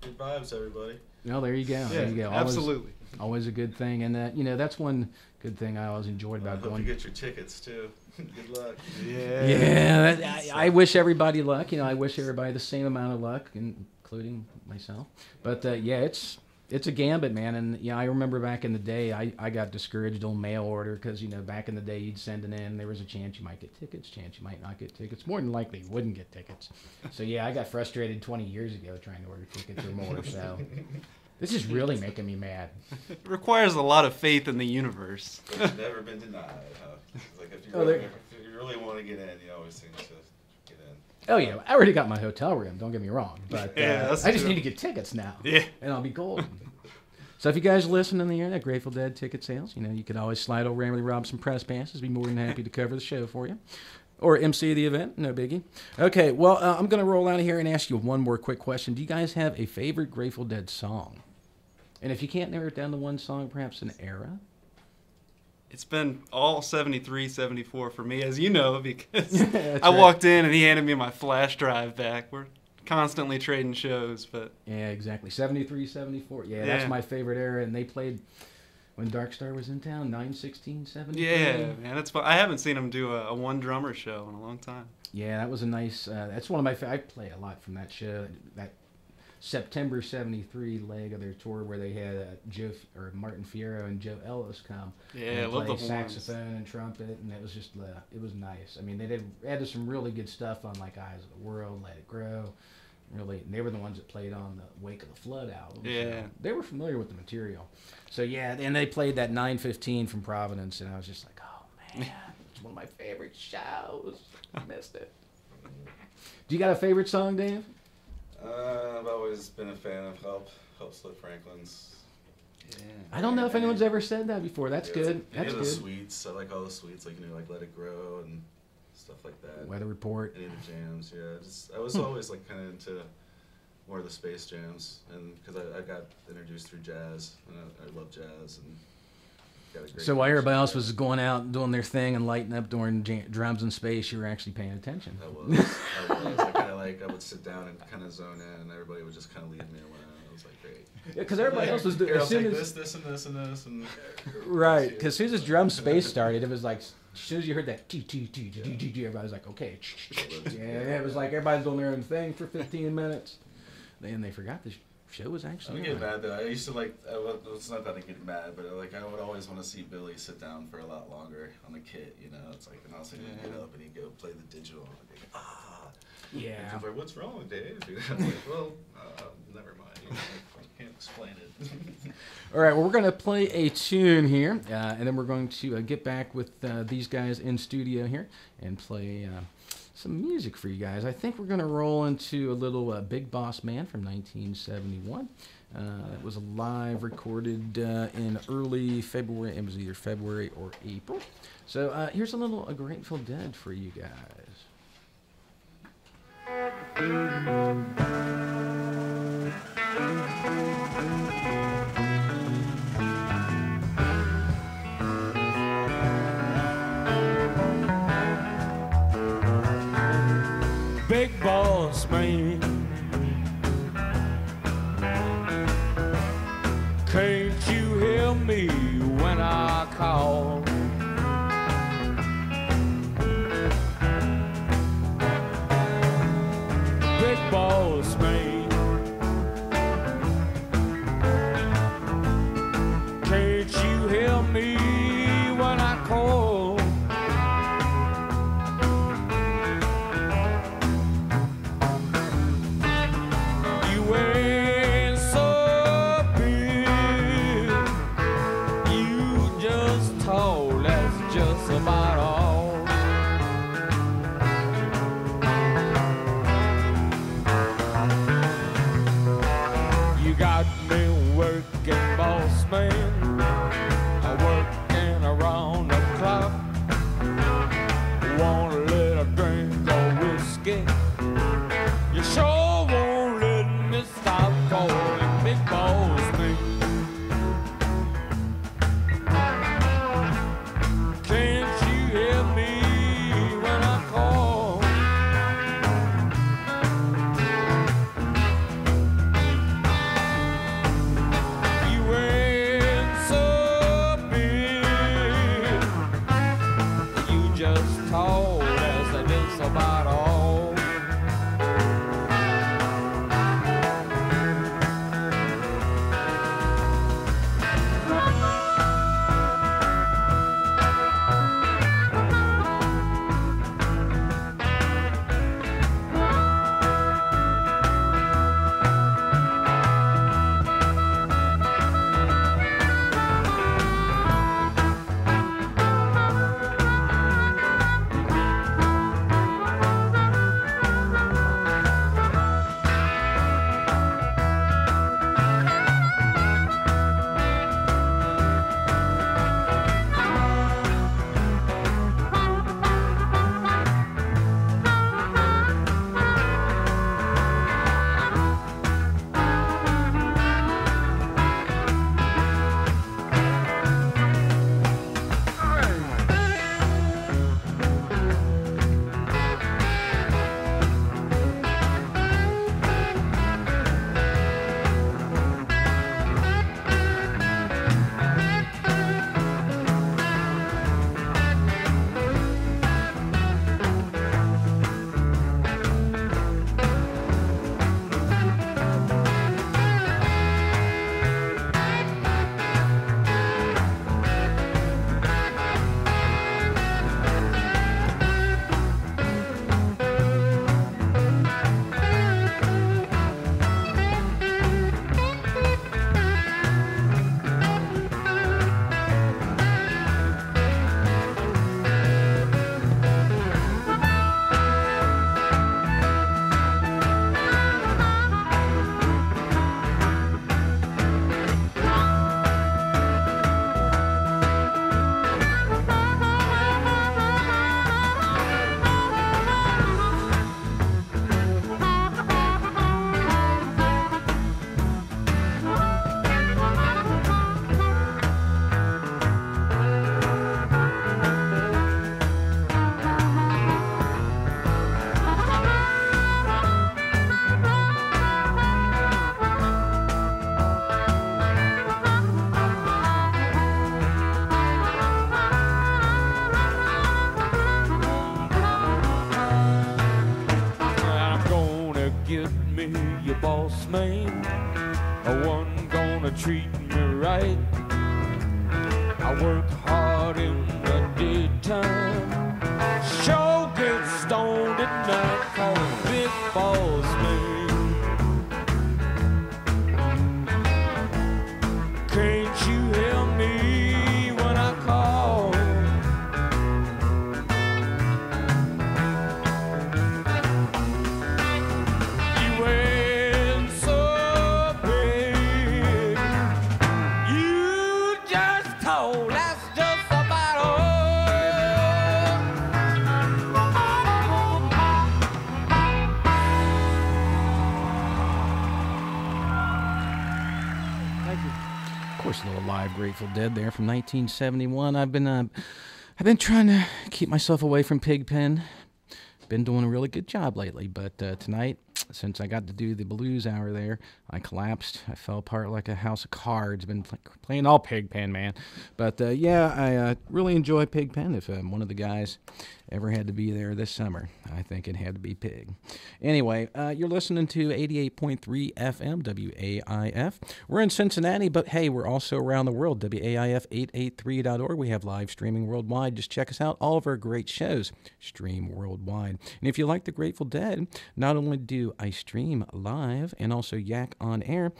good vibes, everybody. No, there you go. Yeah, there you go. Absolutely. Always a good thing. And, that's one good thing I always enjoyed about going. Hope you get your tickets, too. Good luck. Yeah. I wish everybody luck. I wish everybody the same amount of luck, including myself. But, it's a gambit, man. And, I remember back in the day, I got discouraged on mail order because, back in the day, you'd send it in. There was a chance you might get tickets, chance you might not get tickets. More than likely, you wouldn't get tickets. So, I got frustrated 20 years ago trying to order tickets or more. So, this is really making me mad. It requires a lot of faith in the universe. But you've never been denied, huh? Like if you really want to get in, you always seem to get in. Oh, yeah. I already got my hotel room. Don't get me wrong. But I just true. need to get tickets now. Yeah. And I'll be golden. So if you guys listen in the air, that Grateful Dead ticket sales, you could always slide over Ramblin' Rob some press passes. Be more than happy to cover the show for you. Or MC the event. No biggie. Okay, well, I'm going to roll out of here and ask you one more quick question. Do you guys have a favorite Grateful Dead song? And if you can't narrow it down to one song, perhaps an era? It's been all 73, 74 for me, as you know, because I walked in and he handed me my flash drive back. We're constantly trading shows, but... Yeah, exactly. 73, 74. Yeah, that's my favorite era, and they played when Dark Star was in town, 9/16, 73. Yeah, man, that's fun. I haven't seen him do a one-drummer show in a long time. Yeah, that was a nice... that's one of my favorites. I play a lot from that show, that September 73 leg of their tour where they had Martin Fierro and Joe Ellis come. Yeah, I love the horns. Saxophone and trumpet, and it was just it was nice. I mean, they added some really good stuff on like Eyes of the World, Let It Grow. Really, and they were the ones that played on the Wake of the Flood album. Yeah, so they were familiar with the material. So yeah, and they played that 9/15 from Providence, and I was just like, oh man, it's one of my favorite shows. I missed it. Do you got a favorite song, Dave? I've always been a fan of Help Slip Franklin's. I don't know if anyone's ever said that before. That's good. Like, That's the good. sweets. I like all the sweets, like like Let It Grow and stuff like that. Weather Report. Any of the jams, yeah. I was always like kind of into more of the space jams, and because I got introduced through jazz, and I love jazz, and got a great. So while everybody else was going out and doing their thing and lighting up during drums in space, you were actually paying attention. I was. I kind of I would sit down and kind of zone in, and everybody would just kind of leave me alone. I was like, great. Yeah, because everybody else was doing as soon as this, and this, and this, and right. Because as soon as drum space started, it was like as soon as you heard that everybody was like, okay. Yeah, it was like everybody's doing their own thing for 15 minutes. Then they forgot the show was actually. I get mad though. I used to it's not that I get mad, but I would always want to see Billy sit down for a lot longer on the kit. It's like, and I'll see him get up and he'd go play the digital. And I'd be like, yeah. And he's like, what's wrong, Dave? I'm like, well, never mind. I can't explain it. All right, well, we're going to play a tune here, and then we're going to get back with these guys in studio here and play some music for you guys. I think we're going to roll into a little Big Boss Man from 1971. It was live recorded in early February. It was either February or April. So here's a little Grateful Dead for you guys. Big boss man, can't you hear me when I call? Big boss man, can't you hear me when I call? About all. You got me working, boss man, working around the clock. boss man, one gonna treat me right. I work hard in the daytime, sure get stoned at night, call a big boss man. Can't you help me when I call? You ain't so big, you just told, that's just about all. Of course, a little live Grateful Dead there from 1971. I've been trying to keep myself away from Pigpen. Been doing a really good job lately, but tonight, since I got to do the blues hour there, I collapsed. I fell apart like a house of cards. Been playing all Pigpen, man. But yeah, I really enjoy Pigpen. If one of the guys ever had to be there this summer, I think it had to be Pig. Anyway, you're listening to 88.3 FM WAIF. We're in Cincinnati, but hey, we're also around the world. WAIF883.org. We have live streaming worldwide. Just check us out. All of our great shows stream worldwide. And if you like the Grateful Dead, not only do I stream live and also yak on air,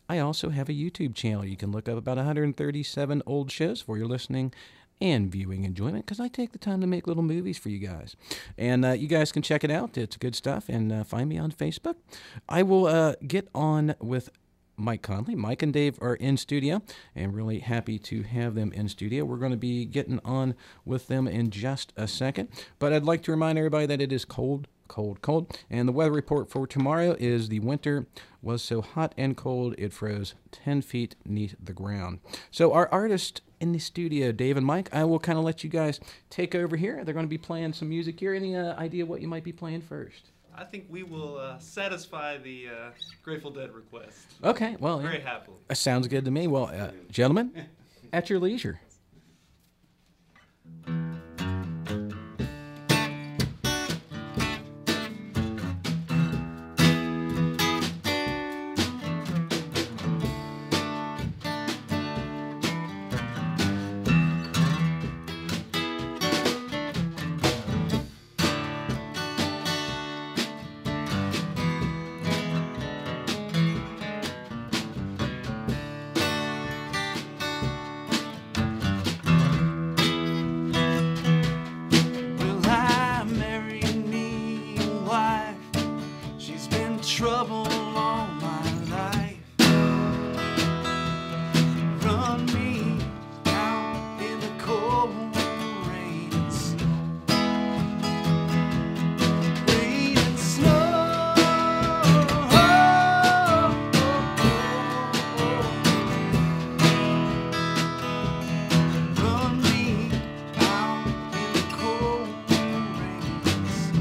I also have a YouTube channel. You can look up about 137 old shows for your listening and viewing enjoyment, because I take the time to make little movies for you guys. And you guys can check it out. It's good stuff. And find me on Facebook. I will get on with Mike Connolly. Mike and Dave are in studio, and really happy to have them in studio. We're going to be getting on with them in just a second. But I'd like to remind everybody that it is cold, cold, cold. And the weather report for tomorrow is the winter was so hot and cold it froze 10 feet beneath the ground. So our artist in the studio, Dave and Mike, I will kind of let you guys take over here. They're going to be playing some music here. Any idea what you might be playing first? I think we will satisfy the Grateful Dead request. Okay, well, very happily. Sounds good to me. Well, gentlemen, at your leisure. Trouble all my life. Run me out in the cold rains, rain and snow. Run me out in the cold rains.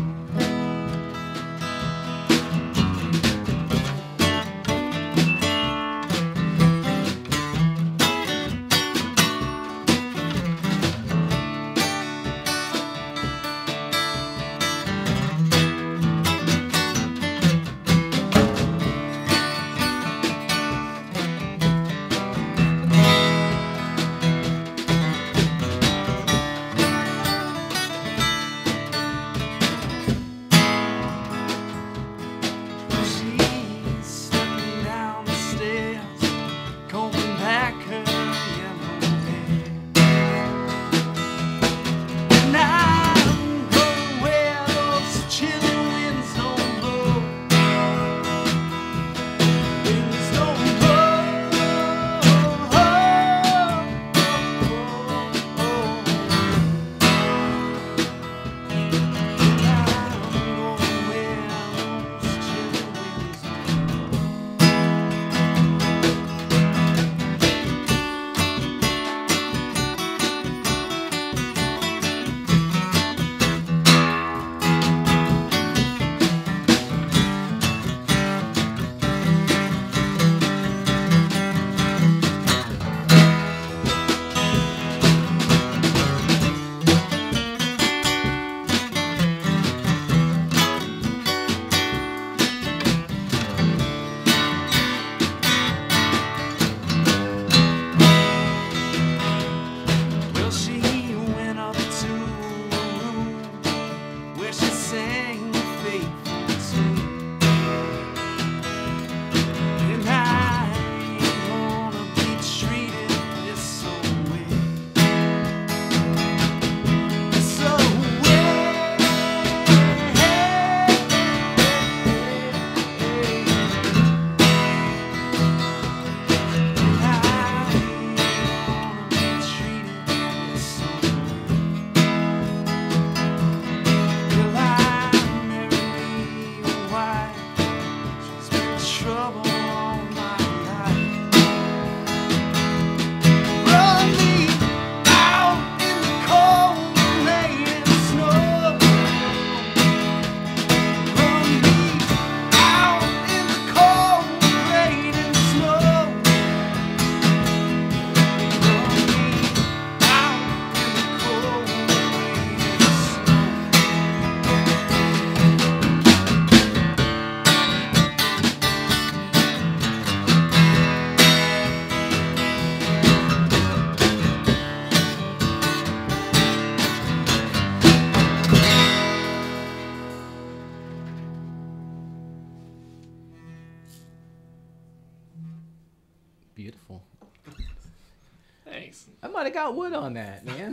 might have got wood on that, man.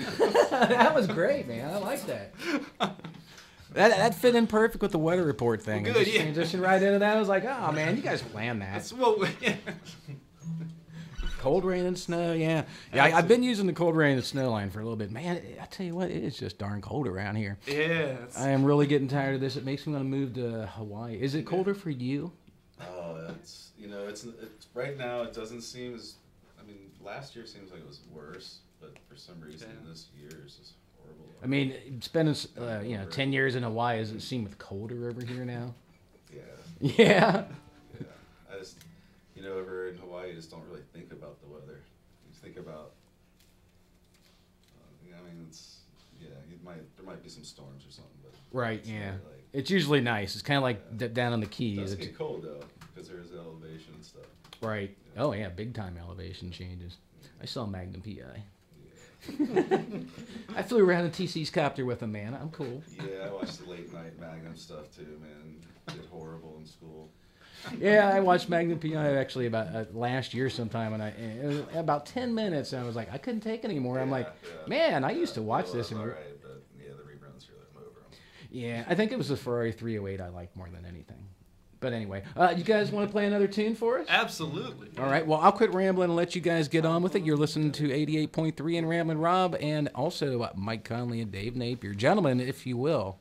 That was great, man. I like that. That fit in perfect with the weather report thing. Well, good, Just transitioned right into that. I was like, oh, man, you guys planned that. That's what yeah. Cold rain and snow, yeah. Yeah, I've been using the cold rain and snow line for a little bit. Man, I tell you what, it is just darn cold around here. Yeah. I am really getting tired of this. It makes me want to move to Hawaii. Is it colder for you? Oh, it's it's right now. It doesn't seem as. I mean, last year seems like it was worse, but for some reason this year is just horrible. I mean, spending 10 years in Hawaii, does it seem colder over here now? Yeah. Yeah. Yeah. I just over in Hawaii, you just don't really think about the weather. You think about. I mean, there might be some storms or something, but. Right. Yeah. It's usually nice. It's kind of like down on the Keys. It does get cold though, because there's elevation and stuff. Right. Oh yeah, big time elevation changes. I saw Magnum PI. I flew around in TC's copter with him, man. I'm cool. Yeah, I watched the late night Magnum stuff too, man. Did horrible in school. Yeah, I watched Magnum PI actually about last year sometime, and it was about 10 minutes, and I was like, I couldn't take it anymore. I'm like, man, I used to watch this. And all right, but yeah, the reruns really over them. Yeah, I think it was the Ferrari 308 I liked more than anything. But anyway, you guys want to play another tune for us? Absolutely. All right, well, I'll quit rambling and let you guys get on with it. You're listening to 88.3 and Ramblin' Rob, and also Mike Connolly and Dave Napier. Gentlemen, if you will.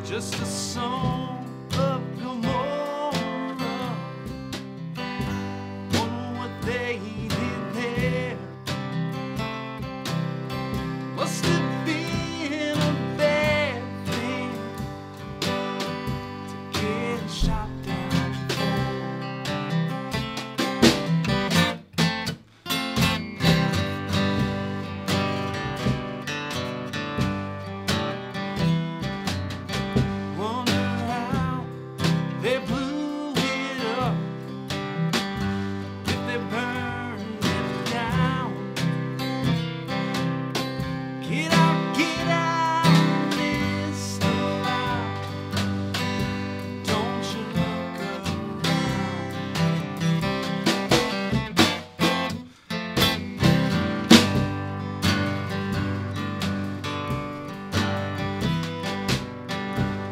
Just a song of Gomorrah. Wonder what they did there. Must have been a bad thing to get shot down they blew it up, if they burned it down. Get out, Mr. Loud. Don't you look around.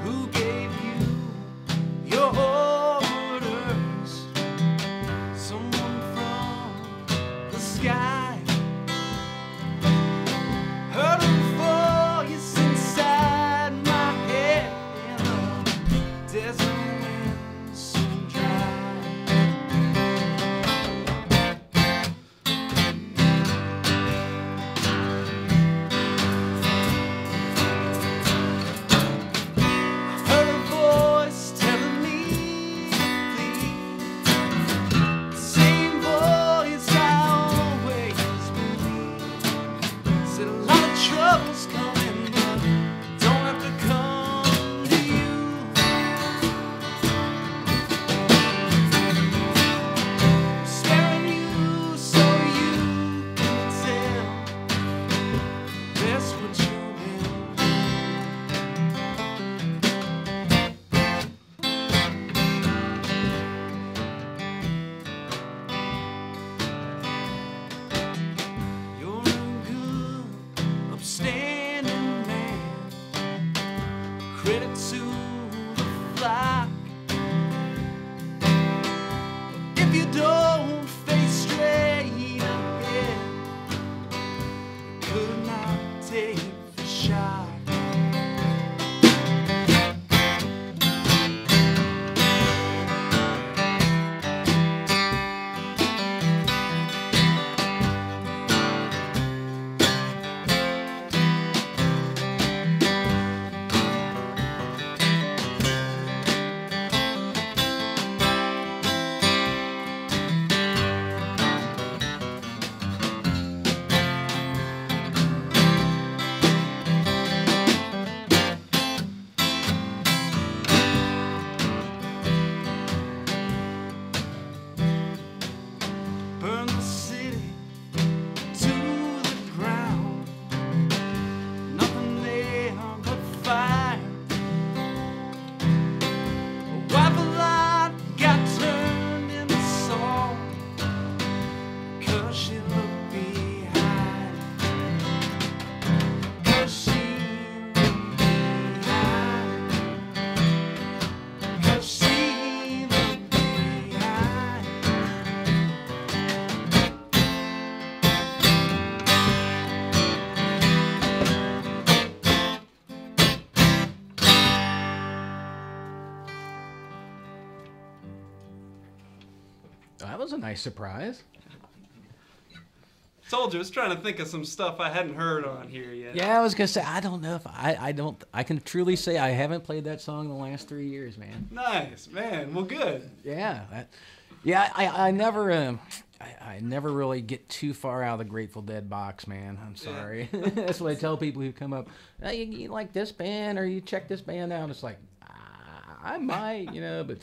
Who gave you your orders? Someone from the sky. Heard a voice inside my head in a desert wind so dry. Heard a voice telling me to please. Same voice I always was a nice surprise. Told you, I was trying to think of some stuff I hadn't heard on here yet. Yeah, I was gonna say I don't know if I can truly say I haven't played that song in the last 3 years, man. Nice, man. Well, good. Yeah, I never really get too far out of the Grateful Dead box, man. I'm sorry. Yeah. That's what I tell people who come up. Hey, you like this band, or you check this band out? It's like I might, but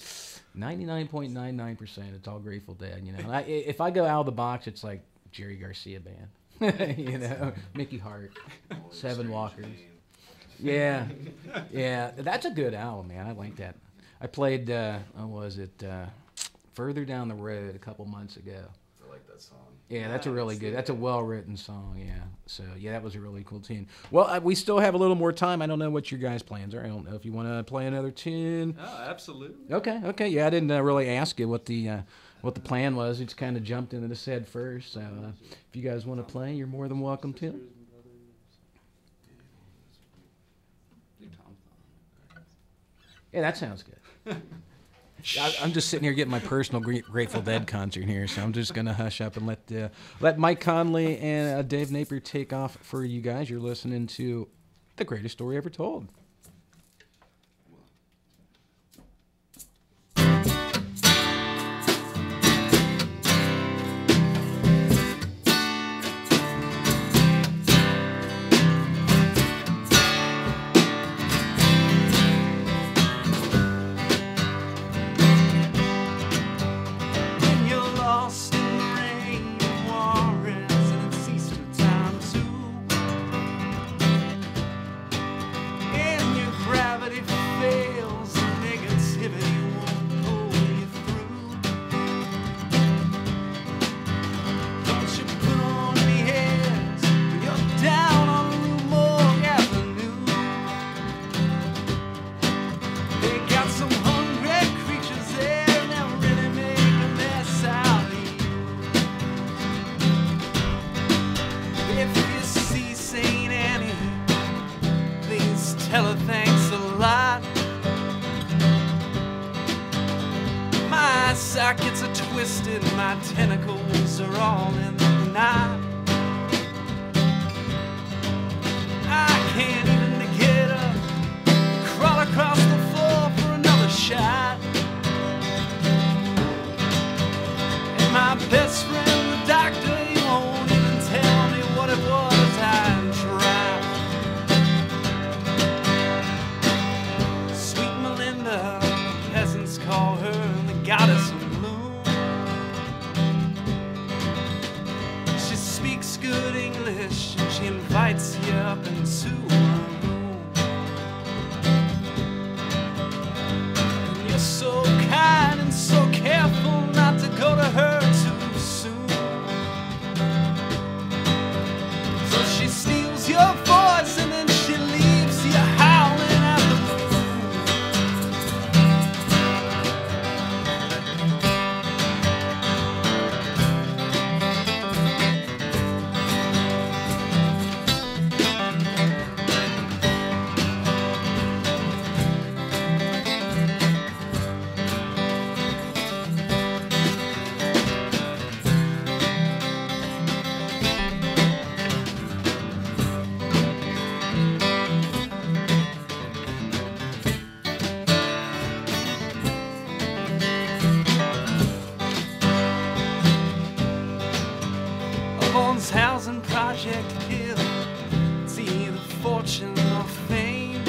99.99%, it's all Grateful Dead. And if I go out of the box, it's like Jerry Garcia band, Mickey Hart, Seven Walkers. Yeah, that's a good album, man. I like that. I played, Further Down the Road a couple months ago. I like that song. Yeah, that's a really good. That's a well-written song. Yeah. So yeah, that was a really cool tune. Well, we still have a little more time. I don't know what your guys' plans are. I don't know if you want to play another tune. Oh, absolutely. Okay. Yeah, I didn't really ask you what the plan was. We just kind of jumped into this head first. So if you guys want to play, you're more than welcome to. Yeah, that sounds good. I'm just sitting here getting my personal Grateful Dead concert here, so I'm just going to hush up and let Mike Connolly and Dave Napier take off for you guys. You're listening to The Greatest Story Ever Told. My tentacles are all in the knot. I can't even get up, crawl across the floor for another shot. And my best friend, the doctor, he won't even tell me what it was I tried. Sweet Melinda, the peasants call her the goddess of good English, and she invites you up into her room. And you're so kind and so careful not to go to her too soon. So she steals your voice and then she leaves you howling at the moon. Housing project hill, it's either fortune or fame.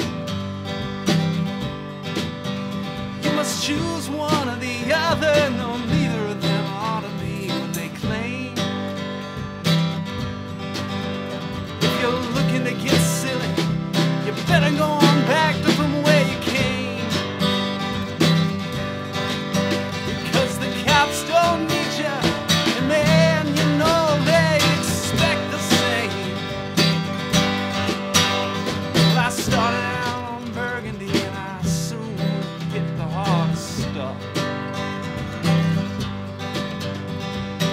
You must choose one or the other, no, neither of them ought to be what they claim. If you're looking to get silly, you better go on back to from where you came. Because the cops don't need you, and man, you know they expect the same. Well, I started out on Burgundy and I soon hit the hard stuff.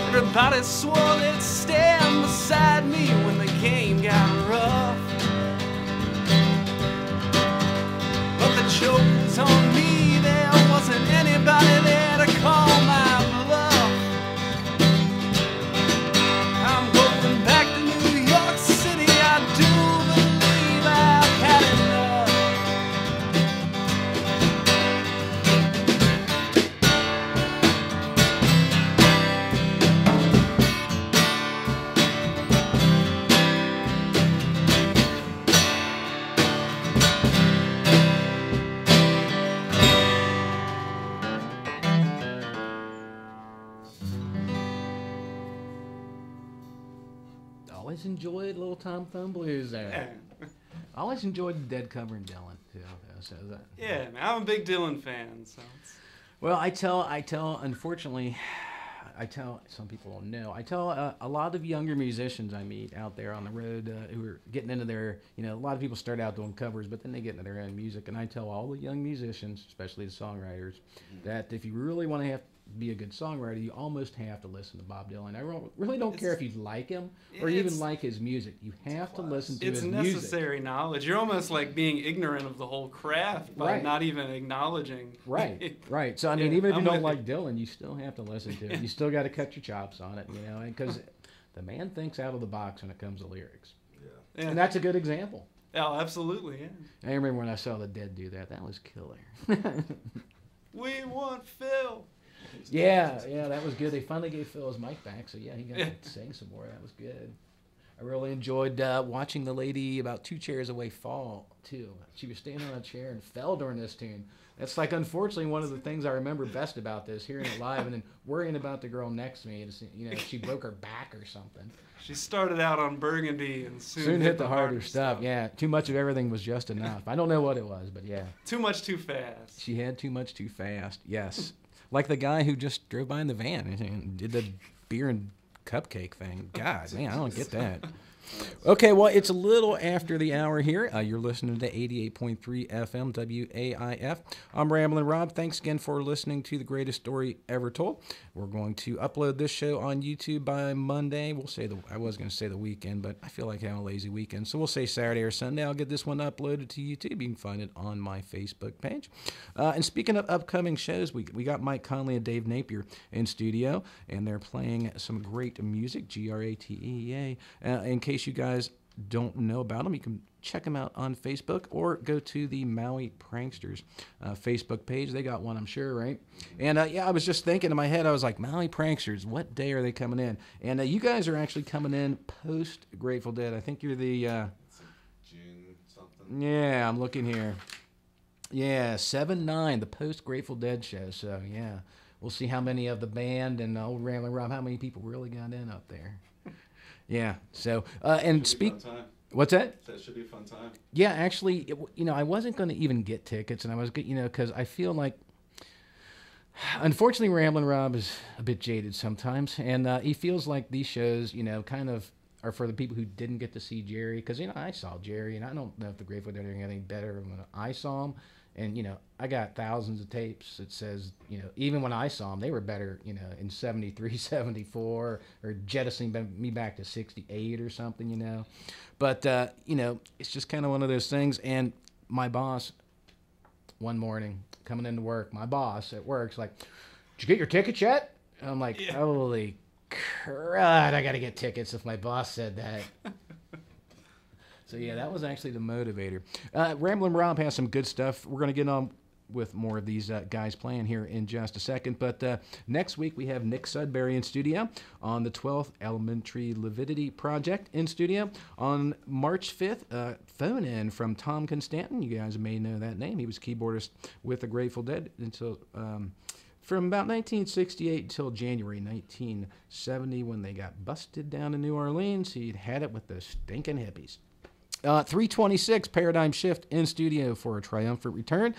Everybody swore they'd stand beside me when the game got rough. always enjoyed Little Tom Thumb Blues there. Yeah. I always enjoyed the Dead covering Dylan too. So that, Yeah, man, I'm a big Dylan fan. So well, I tell. Unfortunately, I tell some people don't know. I tell a lot of younger musicians I meet out there on the road who are getting into their. You know, a lot of people start out doing covers, but then they get into their own music. And I tell all the young musicians, especially the songwriters, that if you really want to be a good songwriter, you almost have to listen to Bob Dylan. I really don't care if you like him or even like his music. You have to listen to his music. It's necessary knowledge. You're almost like being ignorant of the whole craft by not even acknowledging. Right. So, I mean, even if you don't like Dylan, you still have to listen to it. You still got to cut your chops on it, you know, because the man thinks out of the box when it comes to lyrics. Yeah. And that's a good example. Oh, absolutely, yeah. I remember when I saw the Dead do that. That was killer. We want Phil. Yeah, that was good. They finally gave Phil his mic back, so yeah, he got to sing some more. That was good. I really enjoyed watching the lady about 2 chairs away fall, too. She was standing on a chair and fell during this tune. That's like, unfortunately, one of the things I remember best about this, hearing it live and then worrying about the girl next to me. You know, she broke her back or something. She started out on Burgundy and soon hit the harder stuff. Yeah, too much of everything was just enough. I don't know what it was, but yeah. Too much too fast. She had too much too fast, yes. Like the guy who just drove by in the van and did the beer and cupcake thing. God, man, I don't get that. Okay, well, it's a little after the hour here. You're listening to 88.3 FM WAIF. I'm Ramblin' Rob. Thanks again for listening to The Greatest Story Ever Told. We're going to upload this show on YouTube by Monday. I was going to say the weekend, but I feel like having a lazy weekend, so we'll say Saturday or Sunday. I'll get this one uploaded to YouTube. You can find it on my Facebook page. And speaking of upcoming shows, we got Mike Connolly and Dave Napier in studio, and they're playing some great music, Gratea. In case you guys don't know about them, you can check them out on Facebook or go to the Maui Pranksters Facebook page. They got one, I'm sure, right? And I was just thinking in my head, I was like, Maui Pranksters, what day are they coming in? And you guys are actually coming in post Grateful Dead. I think you're the June something. Yeah, I'm looking here. Yeah, 7/9, the post Grateful Dead show. So yeah, we'll see how many of the band and old Ramblin' Rob, how many people really got in up there. Yeah. So and speak. What's that? That should be a fun time. Yeah, actually, I wasn't going to even get tickets, and I was, because I feel like, unfortunately, Ramblin' Rob is a bit jaded sometimes, and he feels like these shows, kind of are for the people who didn't get to see Jerry, because I saw Jerry, and I don't know if the Grateful Dead are getting better when I saw him. And, I got thousands of tapes that says, even when I saw them, they were better, in 73, 74, or jettisoning me back to 68 or something, But, it's just kind of one of those things. And my boss, one morning, coming into work, my boss at work's like, did you get your tickets yet? And I'm like, holy crud, I got to get tickets if my boss said that. So, yeah, that was actually the motivator. Ramblin' Rob has some good stuff. We're going to get on with more of these guys playing here in just a second. But next week we have Nick Sudbury in studio on the 12th Elementary Lividity Project in studio. On March 5th, phone in from Tom Constantin. You guys may know that name. He was keyboardist with the Grateful Dead until from about 1968 until January 1970 when they got busted down in New Orleans. He'd had it with the stinking hippies. 326 Paradigm Shift in studio for a triumphant return.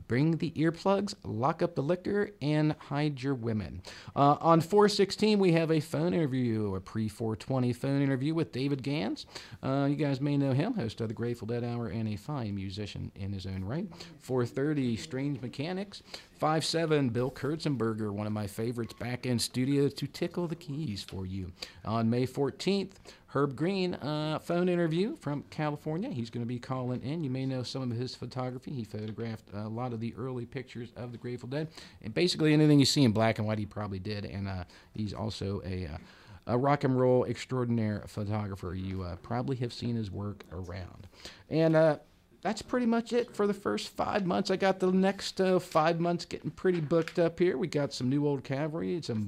Bring the earplugs, lock up the liquor, and hide your women. On 416, we have a phone interview, a pre-420 phone interview with David Gans. You guys may know him, host of the Grateful Dead Hour and a fine musician in his own right. 430, Strange Mechanics. 5-7, Bill Kurtzenberger, one of my favorites, back in studio to tickle the keys for you. On May 14th, Herb Green, phone interview from California. He's going to be calling in. You may know some of his photography. He photographed a lot of the early pictures of the Grateful Dead. And basically anything you see in black and white, he probably did. And he's also a rock and roll extraordinaire photographer. You probably have seen his work around. And that's pretty much it for the first 5 months. I got the next 5 months getting pretty booked up here. We got some New Old Cavalry, some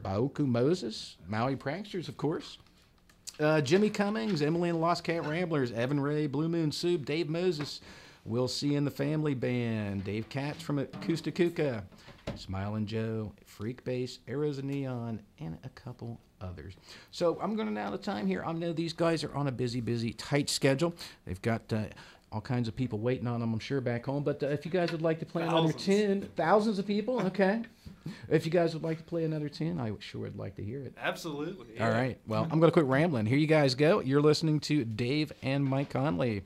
Baoku Moses, Maui Pranksters, of course. Jimmy Cummings, Emily and the Lost Cat Ramblers, Evan Ray, Blue Moon Soup, Dave Moses, We'll See in the Family Band, Dave Katz from Acousticuca, Smilin' Joe, Freak Bass, Arrows of Neon, and a couple others. So I'm going out of time here. I know these guys are on a busy, tight schedule. They've got all kinds of people waiting on them, I'm sure, back home. But if you guys would like to play another tune, thousands of people, okay. If you guys would like to play another tune, I sure would like to hear it. Absolutely. Yeah. All right. Well, I'm going to quit rambling. Here you guys go. You're listening to Dave and Mike Connolly.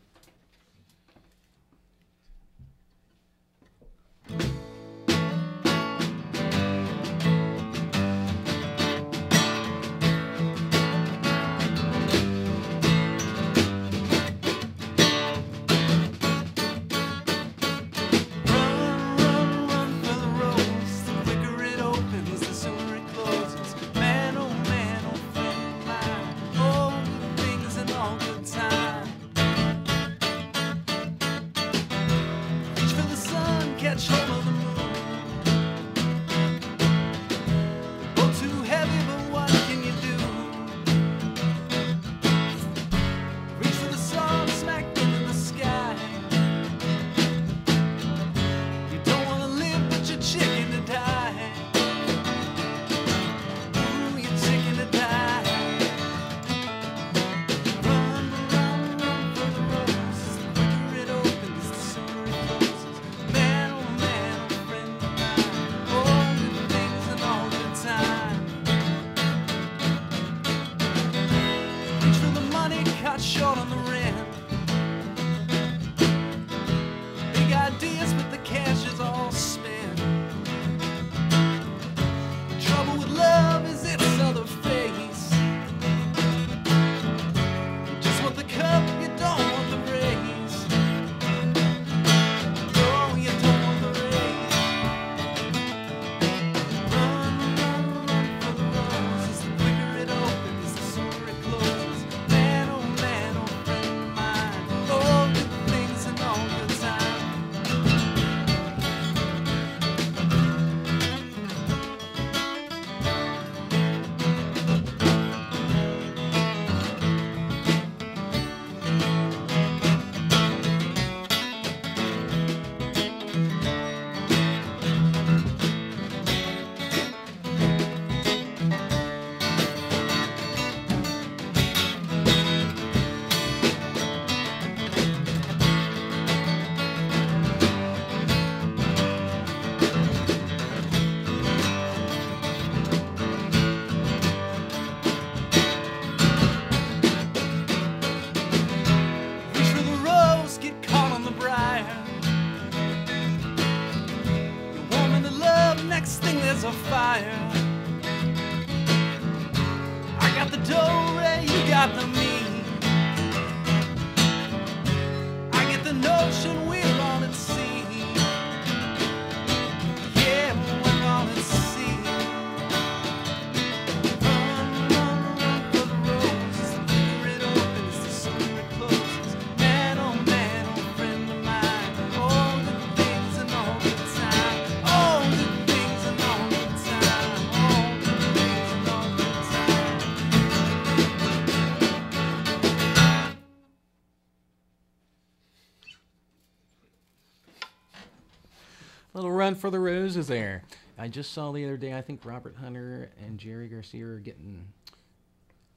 Little run for the roses there. I just saw the other day, I think Robert Hunter and Jerry Garcia are getting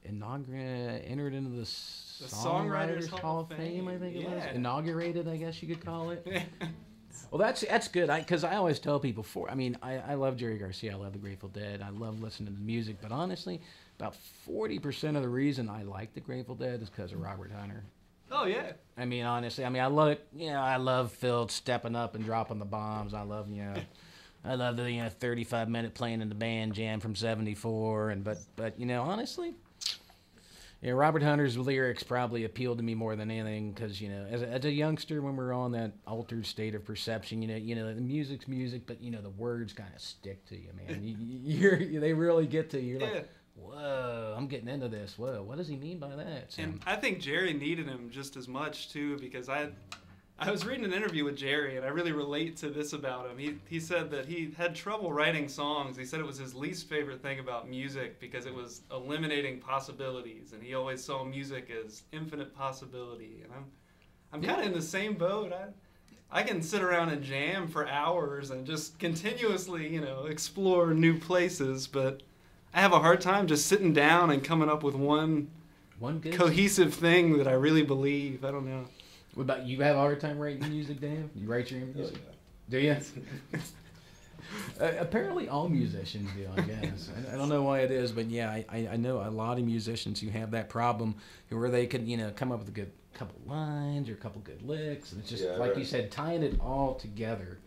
entered into the Songwriters Hall of Fame, I think it was. Inaugurated, I guess you could call it. Well, that's good, because I always tell people, I love Jerry Garcia, I love the Grateful Dead, I love listening to the music, but honestly, about 40% of the reason I like the Grateful Dead is because of Robert Hunter. Oh, yeah. Honestly, I love it. I love Phil stepping up and dropping the bombs. I love, I love the 35-minute playing in the band jam from '74. But honestly, Robert Hunter's lyrics probably appealed to me more than anything because as a youngster when we're on that altered state of perception, the music's music, but the words kind of stick to you, man. They really get to you. You're like, whoa, I'm getting into this. Whoa, what does he mean by that? So, and I think Jerry needed him just as much, too, because I was reading an interview with Jerry, and I really relate to this about him. He said that he had trouble writing songs. He said it was his least favorite thing about music because it was eliminating possibilities, and he always saw music as infinite possibility. And I'm kind of in the same boat. I can sit around and jam for hours and just continuously, explore new places, but I have a hard time just sitting down and coming up with one good cohesive thing that I really believe. I don't know. What about you? Have a hard time writing music, Dave? You write your own music? Do you? Apparently all musicians do, I guess. I don't know why it is, but yeah, I know a lot of musicians who have that problem where they can, come up with a good couple lines or a couple good licks, and it's just, like you said, tying it all together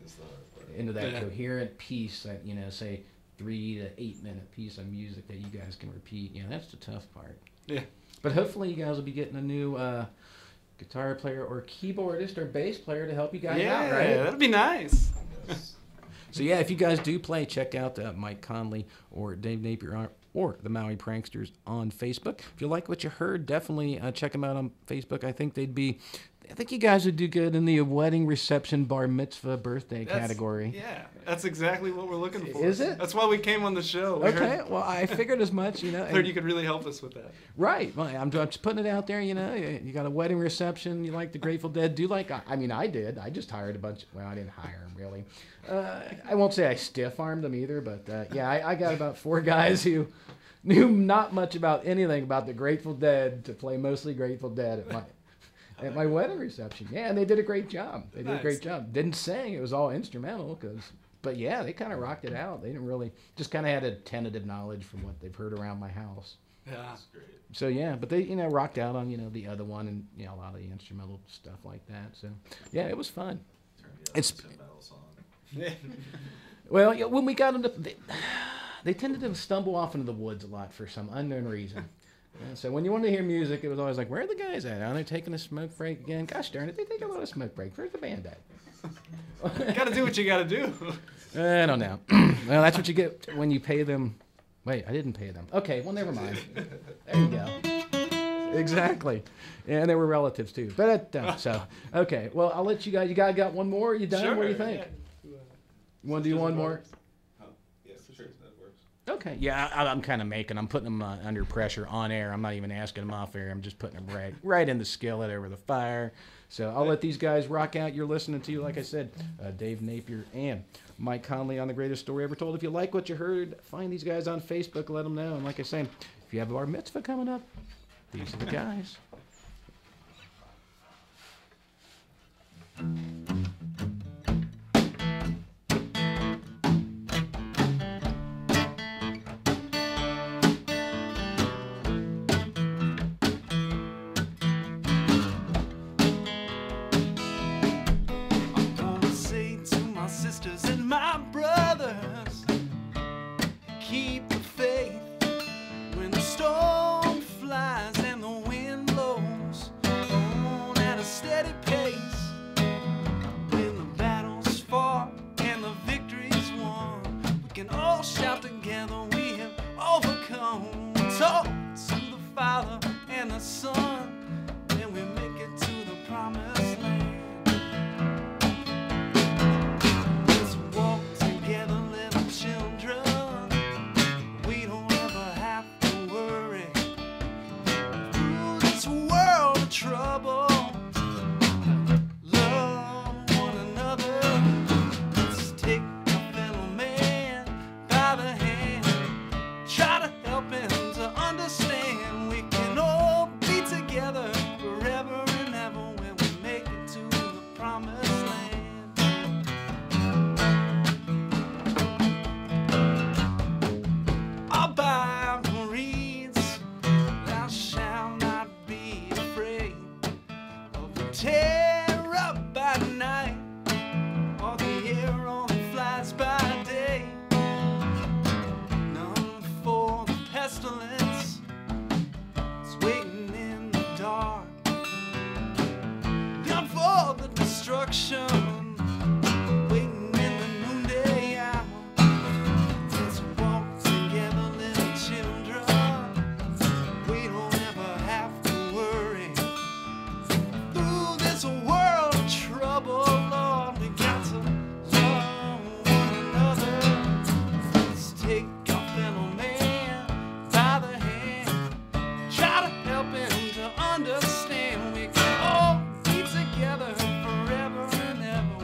into that coherent piece that, say 3 to 8 minute piece of music that you guys can repeat. That's the tough part. Yeah. But hopefully you guys will be getting a new guitar player or keyboardist or bass player to help you guys out, right? Yeah, that'd be nice. So yeah, if you guys do play, check out Mike Connolly or Dave Napier or the Maui Pranksters on Facebook. If you like what you heard, definitely check them out on Facebook. I think you guys would do good in the wedding, reception, bar mitzvah, birthday category. Yeah, that's exactly what we're looking for. Is it? That's why we came on the show. Well, I figured as much, Heard you could really help us with that. Right. Well, I'm just putting it out there, You got a wedding reception. You like the Grateful Dead. I did. I just hired a bunch. Well, I didn't hire them, really. I won't say I stiff-armed them either, but I got about 4 guys who knew not much about anything about the Grateful Dead to play mostly Grateful Dead at my wedding reception. Yeah, and they did a great job. They did a great job. Didn't sing. It was all instrumental, but yeah, they kind of rocked it out. They didn't really, just kind of had a tentative knowledge from what they've heard around my house. Yeah. That's great. So yeah, but they, rocked out on, the other one and, a lot of the instrumental stuff like that. So yeah, it was fun. It's well, when we got into, they tended to stumble off into the woods a lot for some unknown reason. And so when you wanted to hear music, it was always like, where are the guys at? Are they taking a smoke break again? Gosh darn it, they take a lot of smoke breaks. Where's the band at? You got to do what you got to do. I don't know. Well, that's what you get when you pay them. Wait, I didn't pay them. Okay, well, never mind. There you go. Exactly. And they were relatives, too. But so, okay. Well, I'll let you guys. You guys got one more? Are you done? Sure, what do you think? Yeah. You want to do one more? Yes, sure. That works. Okay. Yeah, I'm kind of I'm putting them under pressure on air. I'm not even asking them off air. I'm just putting them right in the skillet over the fire. So I'll let these guys rock out. You're listening to, like I said, Dave Napier and Mike Connolly on The Greatest Story Ever Told. If you like what you heard, find these guys on Facebook. Let them know. And like I say, if you have a bar mitzvah coming up, these are the guys. Sisters and my brothers, keep the faith when the storm flies and the wind blows on at a steady pace. When the battle's fought and the victory's won, we can all shout together, we have overcome. Talk to the Father and the Son, and we make it to the promised land. Trouble, love one another. Let's take a fellow man by the hand, try to help him to understand we can all be together forever and ever when we make it to the promised land. Our Bible reads, thou shalt not be afraid of the terror up by night, or the arrow that flies by day. None for the pestilence, it's waiting in the dark. None for the destruction, waiting in the noonday hour. Let's walk together, little children. We don't ever have to worry. Through this world of trouble, Lord, we got to love one another. Let's take our fellow man by the hand, try to help him to understand we can all be together forever and ever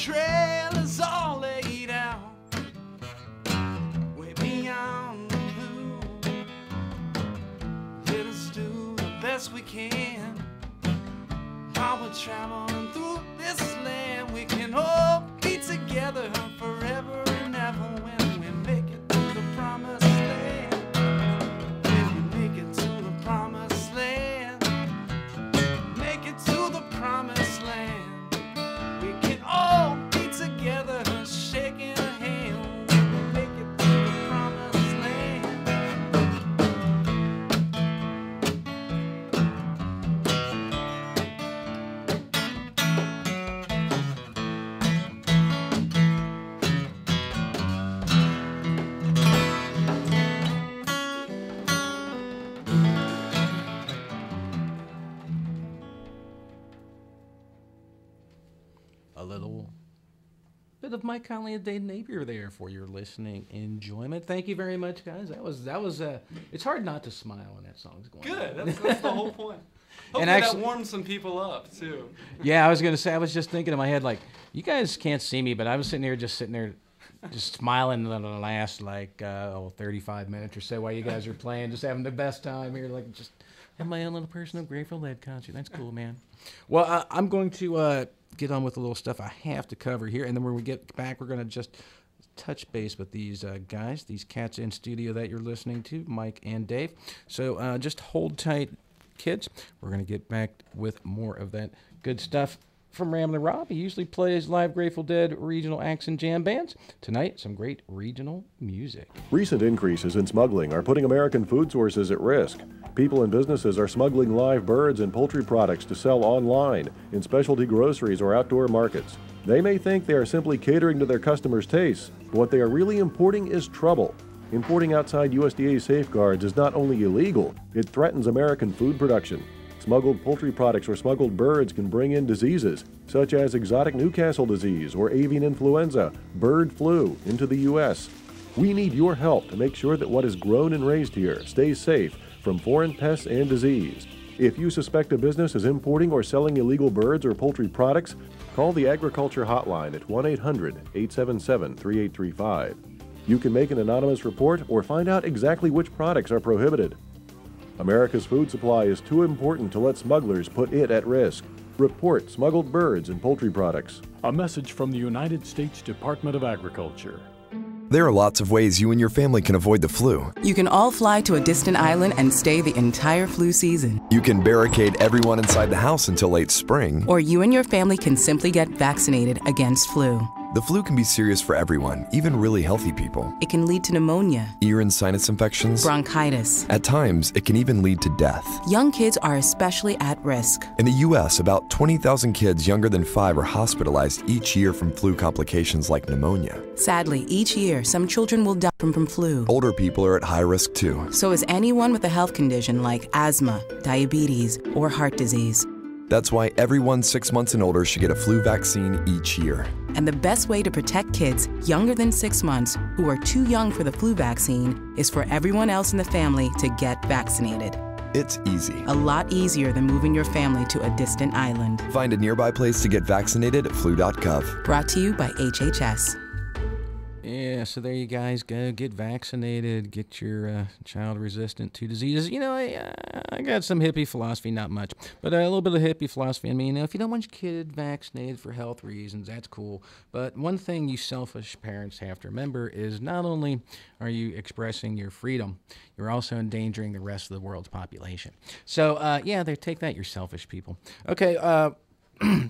trail is all laid out, way beyond the blue. Let us do the best we can. While we're traveling through this land, we can all be together forever and ever when we make it to the promised land. When we make it to the promised land, make it to the promised land. We can all be together, shaking a hand. When we make it to the promised land. A little bit of Mike Connolly and Dave Napier there for your listening enjoyment. Thank you very much, guys. That was it's hard not to smile when that song's going Good. on. That's the whole point. Hopefully that warms some people up too. Yeah, I was gonna say, I was just thinking in my head, like, you guys can't see me, but I was sitting there just smiling the last 35 minutes or so while you guys are playing, just having the best time here, like just have my own little personal Grateful Dead concert. That's cool, man. Well, I'm going to get on with the little stuff I have to cover here, and then when we get back, we're going to just touch base with these guys, these cats in studio that you're listening to, Mike and Dave. So just hold tight, kids. We're going to get back with more of that good stuff from Ramblin' Rob. He usually plays live Grateful Dead regional acts and jam bands. Tonight, some great regional music. Recent increases in smuggling are putting American food sources at risk. People and businesses are smuggling live birds and poultry products to sell online, in specialty groceries or outdoor markets. They may think they are simply catering to their customers' tastes, but what they are really importing is trouble. Importing outside USDA safeguards is not only illegal, it threatens American food production. Smuggled poultry products or smuggled birds can bring in diseases, such as exotic Newcastle disease or avian influenza, bird flu, into the U.S. We need your help to make sure that what is grown and raised here stays safe from foreign pests and disease. If you suspect a business is importing or selling illegal birds or poultry products, call the Agriculture Hotline at 1-800-877-3835. You can make an anonymous report or find out exactly which products are prohibited. America's food supply is too important to let smugglers put it at risk. Report smuggled birds and poultry products. A message from the United States Department of Agriculture. There are lots of ways you and your family can avoid the flu. You can all fly to a distant island and stay the entire flu season. You can barricade everyone inside the house until late spring. Or you and your family can simply get vaccinated against flu. The flu can be serious for everyone, even really healthy people. It can lead to pneumonia, ear and sinus infections, bronchitis. At times, it can even lead to death. Young kids are especially at risk. In the U.S., about 20,000 kids younger than 5 are hospitalized each year from flu complications like pneumonia. Sadly, each year, some children will die from flu. Older people are at high risk too. So is anyone with a health condition like asthma, diabetes, or heart disease. That's why everyone 6 months and older should get a flu vaccine each year. And the best way to protect kids younger than 6 months who are too young for the flu vaccine is for everyone else in the family to get vaccinated. It's easy. A lot easier than moving your family to a distant island. Find a nearby place to get vaccinated at flu.gov. Brought to you by HHS. Yeah, so there you guys go. Get vaccinated. Get your child resistant to diseases. You know, I got some hippie philosophy, not much, but a little bit of hippie philosophy. I mean, you know, if you don't want your kid vaccinated for health reasons, that's cool. But one thing you selfish parents have to remember is not only are you expressing your freedom, you're also endangering the rest of the world's population. So, yeah, take that, you selfish people. Okay,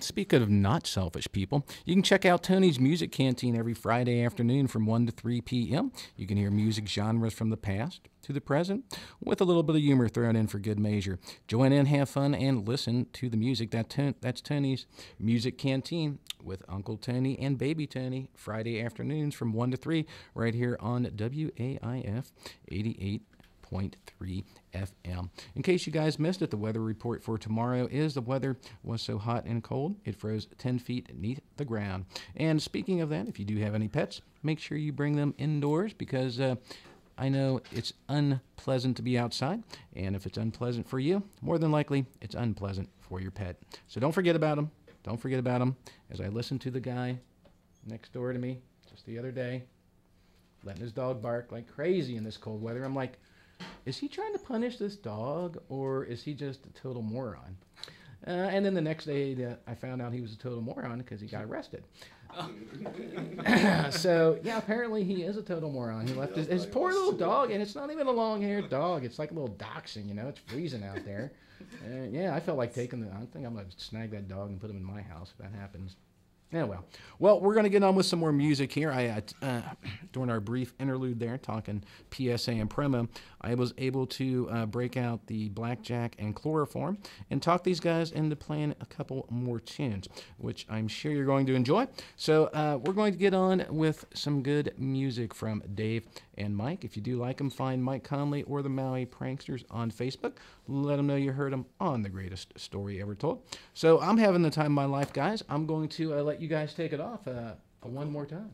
speaking of not selfish people, you can check out Tony's Music Canteen every Friday afternoon from 1 to 3 p.m. You can hear music genres from the past to the present, with a little bit of humor thrown in for good measure. Join in, have fun, and listen to the music. That's Tony's Music Canteen with Uncle Tony and Baby Tony, Friday afternoons from 1 to 3, right here on WAIF 88.3 FM. In case you guys missed it, the weather report for tomorrow is the weather was so hot and cold, it froze 10 feet beneath the ground. And speaking of that, if you do have any pets, make sure you bring them indoors because I know it's unpleasant to be outside. And if it's unpleasant for you, more than likely it's unpleasant for your pet. So don't forget about them. Don't forget about them. As I listen to the guy next door to me just the other day, letting his dog bark like crazy in this cold weather. I'm like, is he trying to punish this dog, or is he just a total moron? And then the next day, I found out he was a total moron because he got arrested. So, yeah, apparently he is a total moron. He left his poor little dog, and it's not even a long-haired dog. It's like a little dachshund, you know. It's freezing out there. Yeah, I felt like I think I'm going to snag that dog and put him in my house if that happens. Yeah, well, we're going to get on with some more music here. During our brief interlude there, talking PSA and promo, I was able to break out the Blackjack and Chloroform and talk these guys into playing a couple more tunes, which I'm sure you're going to enjoy. So we're going to get on with some good music from Dave and Mike. If you do like them, find Mike Connolly or the Maui Pranksters on Facebook. Let them know you heard them on The Greatest Story Ever Told. So I'm having the time of my life, guys. I'm going to let you guys take it off one more time.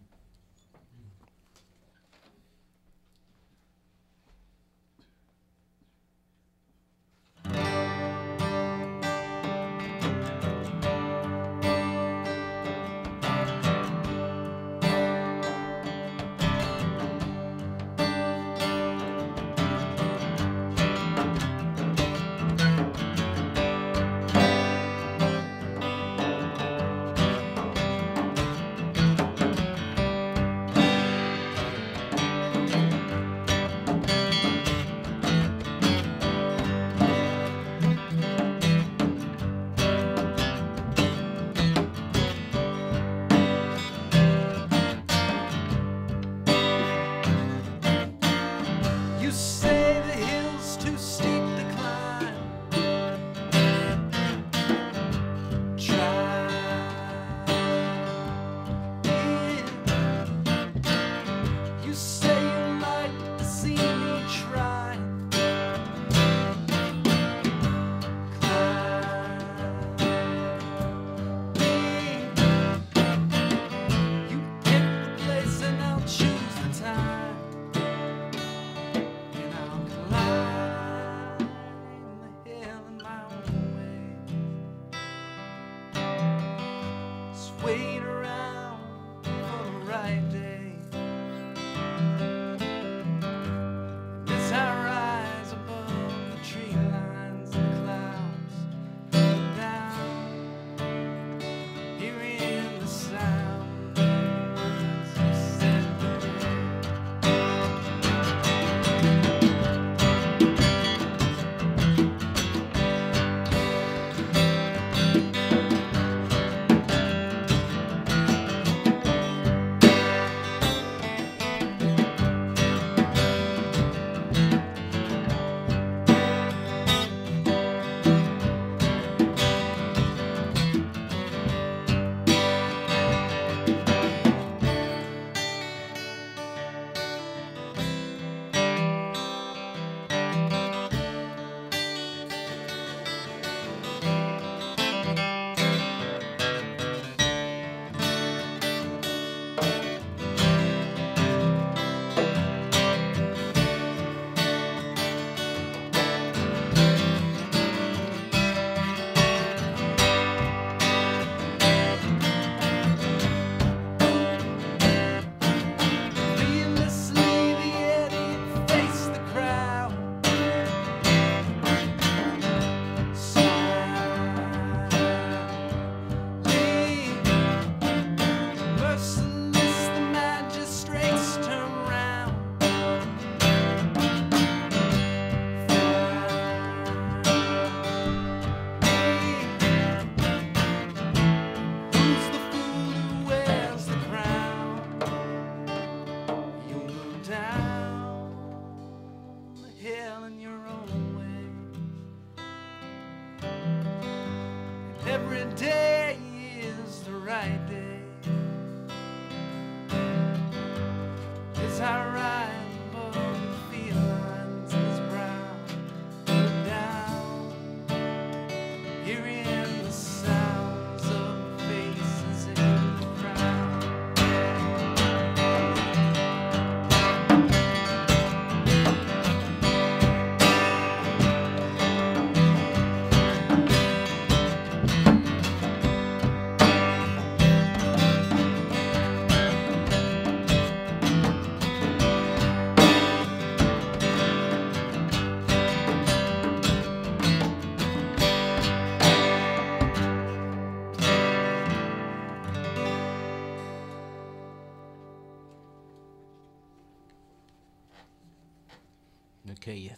Okay, you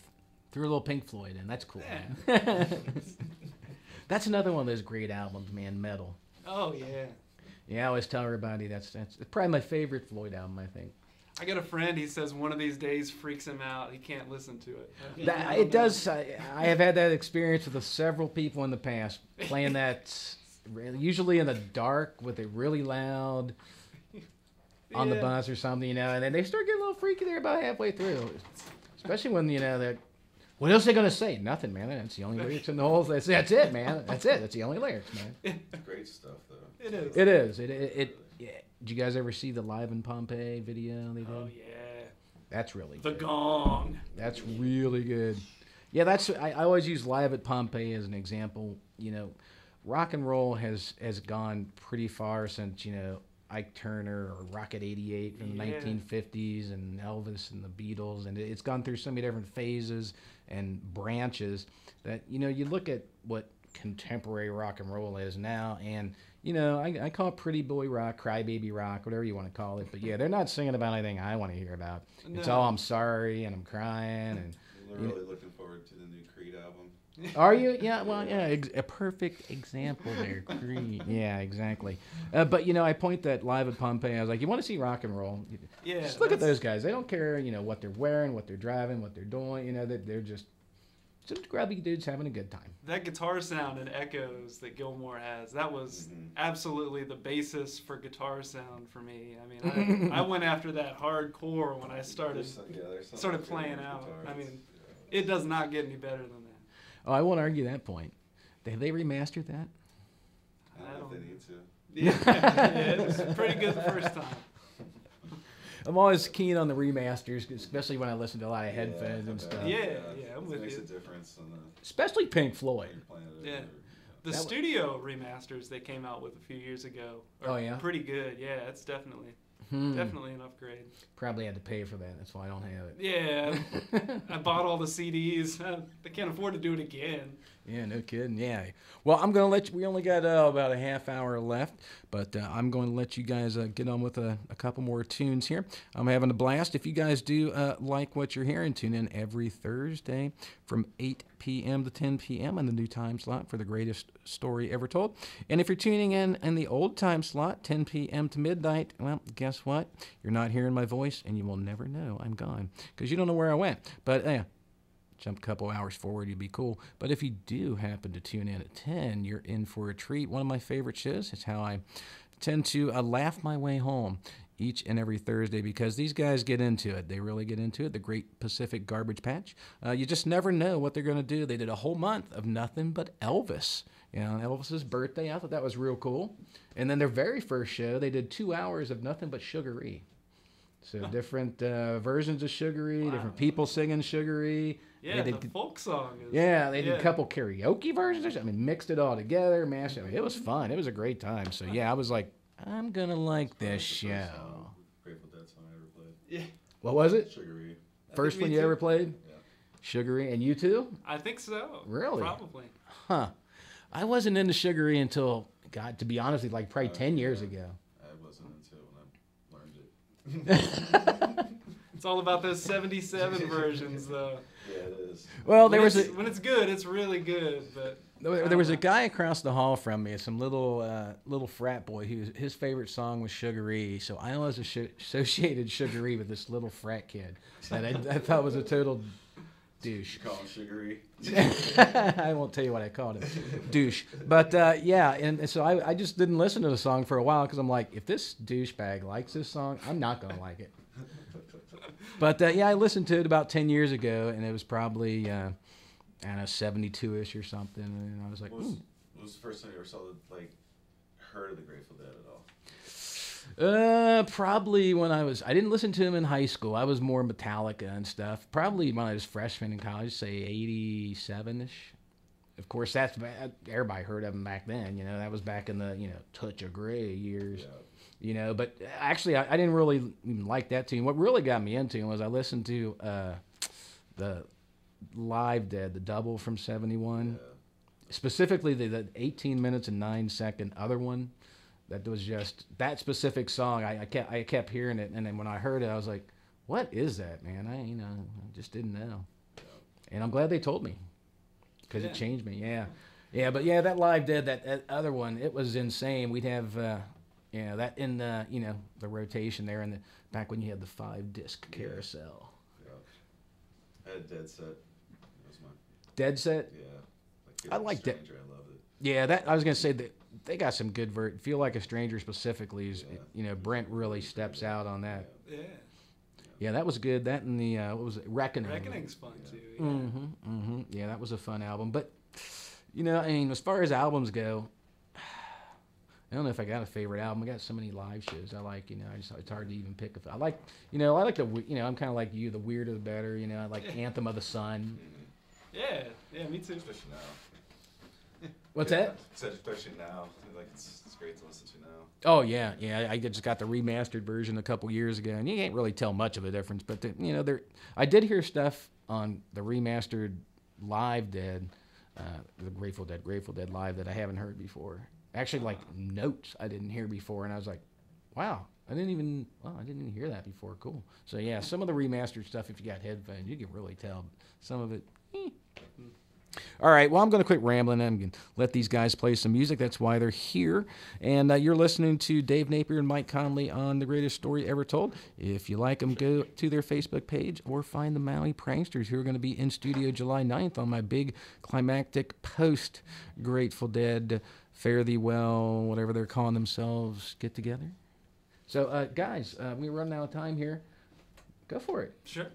threw a little Pink Floyd in. That's cool, man. That's another one of those great albums, man, Metal. Oh, yeah. Yeah, I always tell everybody that's probably my favorite Floyd album, I think. I got a friend, he says one of these days freaks him out. He can't listen to it. It does. I have had that experience with several people in the past, playing that usually in the dark with it really loud on the bus or something, you know, and then they start getting a little freaky there about halfway through. Especially when, you know, that. What else are they going to say? Nothing, man. That's the only lyrics in the whole. That's it, man. That's it. That's the only lyrics, man. Great stuff, though. It is. It is. Yeah. Did you guys ever see the Live in Pompeii video they did? Oh, yeah. That's really The good. Gong. That's really good. Yeah, I always use Live at Pompeii as an example. You know, rock and roll has gone pretty far since, you know, Ike Turner or Rocket 88 from the 1950s and Elvis and the Beatles, and it's gone through so many different phases and branches that, you know, you look at what contemporary rock and roll is now, and, you know, I call it pretty boy rock, crybaby rock, whatever you want to call it, but yeah, they're not singing about anything I want to hear about. No. It's all I'm sorry and I'm crying. And we're really looking forward to the new Creed album. Are you? Yeah, well, yeah, a perfect example there, Creed. Yeah, exactly. But, you know, I point that Live at Pompeii, I was like, you want to see rock and roll? Yeah. Just look at those guys. They don't care, you know, what they're wearing, what they're driving, what they're doing. You know, they're just some grubby dudes having a good time. That guitar sound and echoes that Gilmore has, that was absolutely the basis for guitar sound for me. I mean, I went after that hardcore when I started playing out. I mean, it does not get any better than that. Oh, I won't argue that point. Have they remastered that? I don't know if they need to. Yeah, it was pretty good the first time. I'm always keen on the remasters, especially when I listen to a lot of headphones and stuff. Yeah, I'm with you. It makes a difference. Especially Pink Floyd. Yeah. The studio remasters they came out with a few years ago are pretty good. Yeah, it's definitely an upgrade. Probably had to pay for that. That's why I don't have it. Yeah. I bought all the CDs. I can't afford to do it again. Yeah, no kidding. Yeah. Well, I'm going to let you, we only got about a half hour left, but I'm going to let you guys get on with a couple more tunes here. I'm having a blast. If you guys do like what you're hearing, tune in every Thursday from 8 p.m. to 10 p.m. on the new time slot for the greatest story ever told. And if you're tuning in the old time slot, 10 p.m. to midnight, well, guess what? You're not hearing my voice, and you will never know I'm gone because you don't know where I went. But jump a couple hours forward, you'd be cool. But if you do happen to tune in at 10, you're in for a treat. One of my favorite shows is how I tend to laugh my way home each and every Thursday because these guys get into it. They really get into it. The Great Pacific Garbage Patch. You just never know what they're going to do. They did a whole month of nothing but Elvis. You know, Elvis's birthday. I thought that was real cool. And then their very first show, they did 2 hours of nothing but Sugaree. So different versions of Sugaree, different people singing Sugaree. Yeah, the folk song. They did a couple karaoke versions. I mean, mixed it all together, mashed it. I mean, it was fun. It was a great time. So, yeah, I was like, I'm going to like this show. Grateful Dead song I ever played. Yeah. What was it? Sugaree. First one you ever played? Yeah. Sugaree. And you too? I think so. Really? Probably. Huh. I wasn't into Sugaree until, God, to be honest with you, like probably 10 years ago. I wasn't into it when I learned it. It's all about those 77 versions, though. Yeah, it is. Well, when it's good, it's really good. But there was a guy across the hall from me, some little frat boy his favorite song was Sugaree. So I always associated Sugaree with this little frat kid that I thought was a total douche. You call him Sugaree? I won't tell you what I called him. Douche. But yeah, and so I just didn't listen to the song for a while because I'm like, if this douchebag likes this song, I'm not going to like it. But yeah, I listened to it about 10 years ago, and it was probably, I don't know, 72-ish or something. And I was like, what was the first time you ever saw heard of the Grateful Dead at all? Probably when I didn't listen to him in high school. I was more Metallica and stuff. Probably when I was freshman in college, say 87-ish. Of course, everybody heard of him back then. You know, that was back in the, Touch of Grey years. Yeah. You know, but actually, I didn't really even like that tune. What really got me into him was I listened to the Live Dead, the double from 71. Specifically, the 18 minutes and 9 second other one. That was just that specific song. I kept hearing it, and then when I heard it, I was like, "What is that, man?" I just didn't know. And I'm glad they told me because Yeah. it changed me. Yeah. Yeah, but yeah, that live dead, that other one, it was insane. We'd have, that in the, the rotation there in the back when you had the 5-disc carousel. I had Dead Set. That was my Dead Set? Yeah. I like that. I loved it. Yeah, that I was gonna say that they got some good Feel Like a Stranger specifically. Is, Brent really steps out on that. Yeah. Yeah, that was good. That and the what was it? Reckoning. Reckoning's fun too. Yeah. Mm-hmm. Yeah, that was a fun album. But as far as albums go, I don't know if I got a favorite album. I got so many live shows I like. It's hard to even pick. I like the. I'm kind of like you. The weirder the better. I like Anthem of the Sun. Yeah, me too. Especially now. What's that? Especially now. Like it's great to listen to now. Oh yeah. I just got the remastered version a couple years ago, and you can't really tell much of a difference. But I did hear stuff on the remastered Live Dead, the Grateful Dead Live that I haven't heard before. Actually, like notes I didn't hear before, and I was like, wow, I didn't even hear that before. Cool. So yeah, some of the remastered stuff, if you got headphones, you can really tell. Some of it. All right, well, I'm going to quit rambling. I'm going to let these guys play some music. That's why they're here. And you're listening to Dave Napier and Mike Connolly on The Greatest Story Ever Told. If you like them, go to their Facebook page or find the Maui Pranksters, who are going to be in studio July 9th on my big climactic post-Grateful Dead, Fare Thee Well, whatever they're calling themselves, get together. So, guys, we're running out of time here. Go for it. Sure.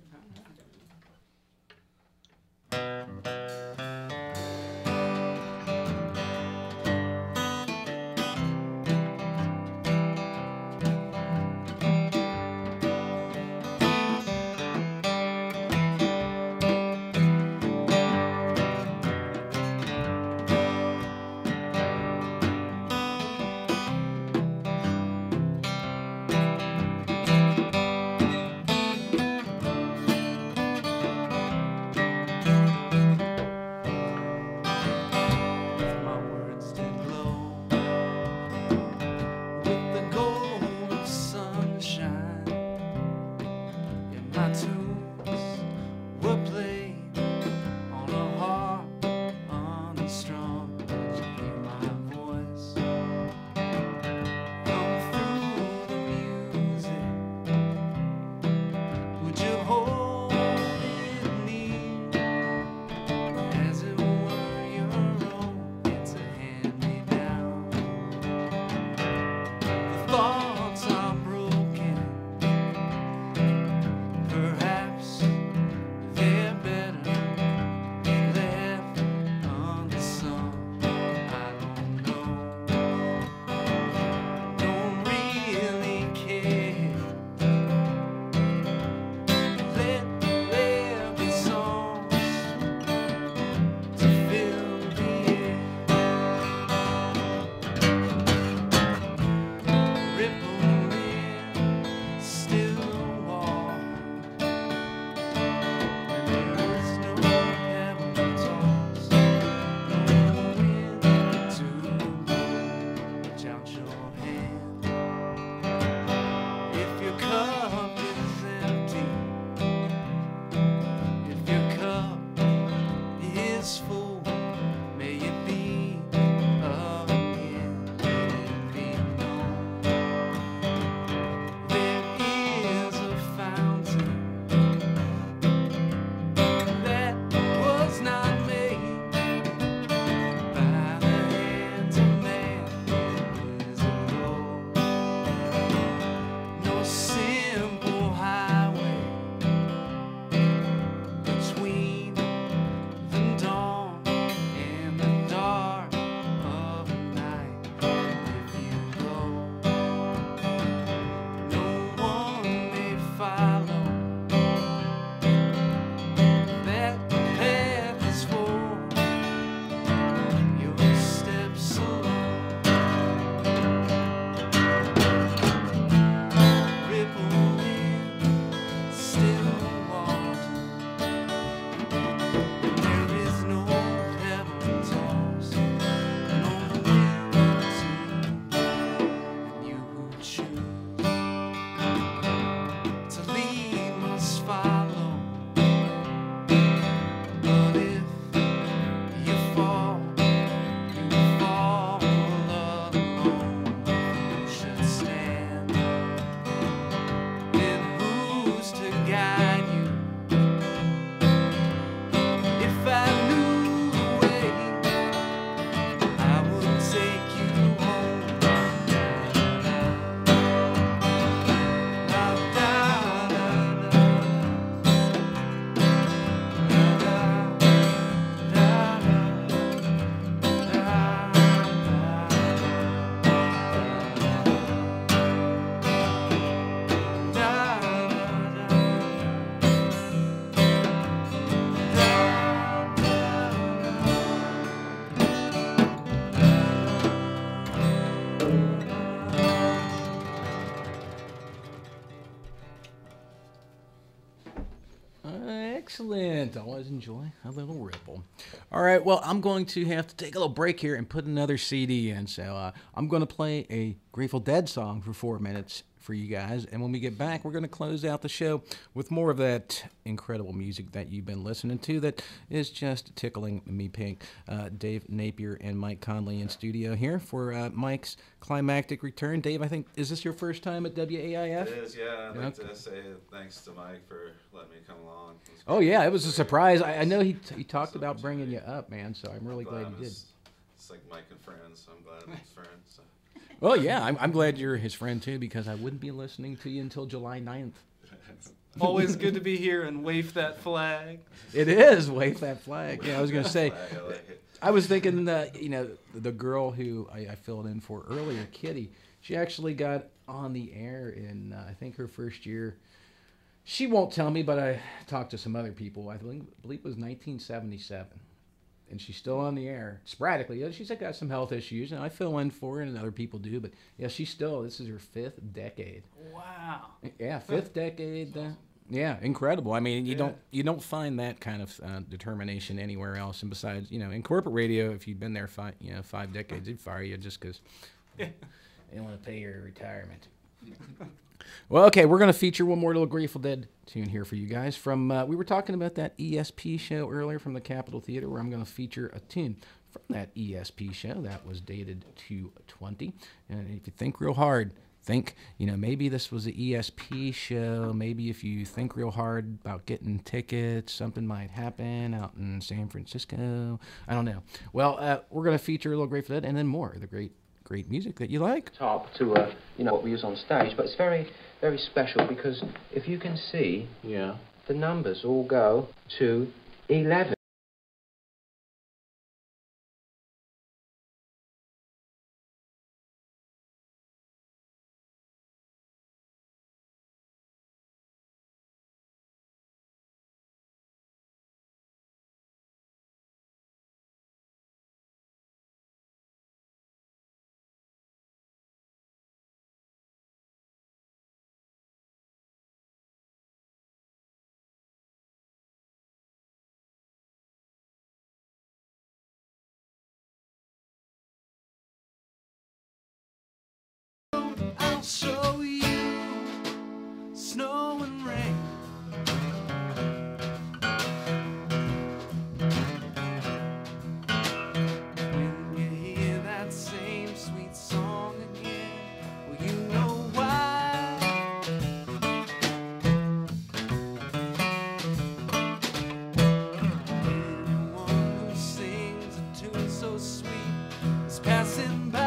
Excellent. Always enjoy a little ripple. All right, well, I'm going to have to take a little break here and put another CD in. So I'm going to play a Grateful Dead song for 4 minutes for you guys. And when we get back, we're going to close out the show with more of that incredible music that you've been listening to that is just tickling me pink. Dave Napier and Mike Connolly in studio here for Mike's climactic return. Dave, I think, is this your first time at WAIF? It is, yeah. I'd like to say thanks to Mike for letting me come along. Oh, yeah, it was a surprise. I know he talked about bringing you up, man, so I'm really glad you did. It's like Mike and friends. I'm glad we're friends. So. Well, yeah, I'm glad you're his friend, too, because I wouldn't be listening to you until July 9th. Always good to be here and wave that flag. It is, wave that flag. Yeah, I was going to say, I was thinking that, you know, the girl who I filled in for earlier, Kitty, she actually got on the air in, I think, her first year. She won't tell me, but I talked to some other people. I believe it was 1977. And she's still on the air sporadically. She's got some health issues, and I fill in for her, and other people do. But yeah, this is her 5th decade. Wow. Yeah, 5th decade. Yeah, incredible. I mean, you don't find that kind of determination anywhere else. And besides, you know, in corporate radio, if you've been there 5 decades, they'd fire you just because they don't want to pay your retirement. Well, okay, we're going to feature one more little Grateful Dead tune here for you guys. From we were talking about that ESP show earlier from the Capitol Theater, where I'm going to feature a tune from that ESP show that was dated 2/20. And if you think real hard, think, you know, maybe this was an ESP show. Maybe if you think real hard about getting tickets, something might happen out in San Francisco. I don't know. Well, we're going to feature a little Grateful Dead and then more of the great music that you like. Top to what we use on stage, but it's very, very special because if you can see, the numbers all go to 11. I'll show you snow and rain. When you hear that same sweet song again, well, you know why. Anyone who sings a tune so sweet is passing by.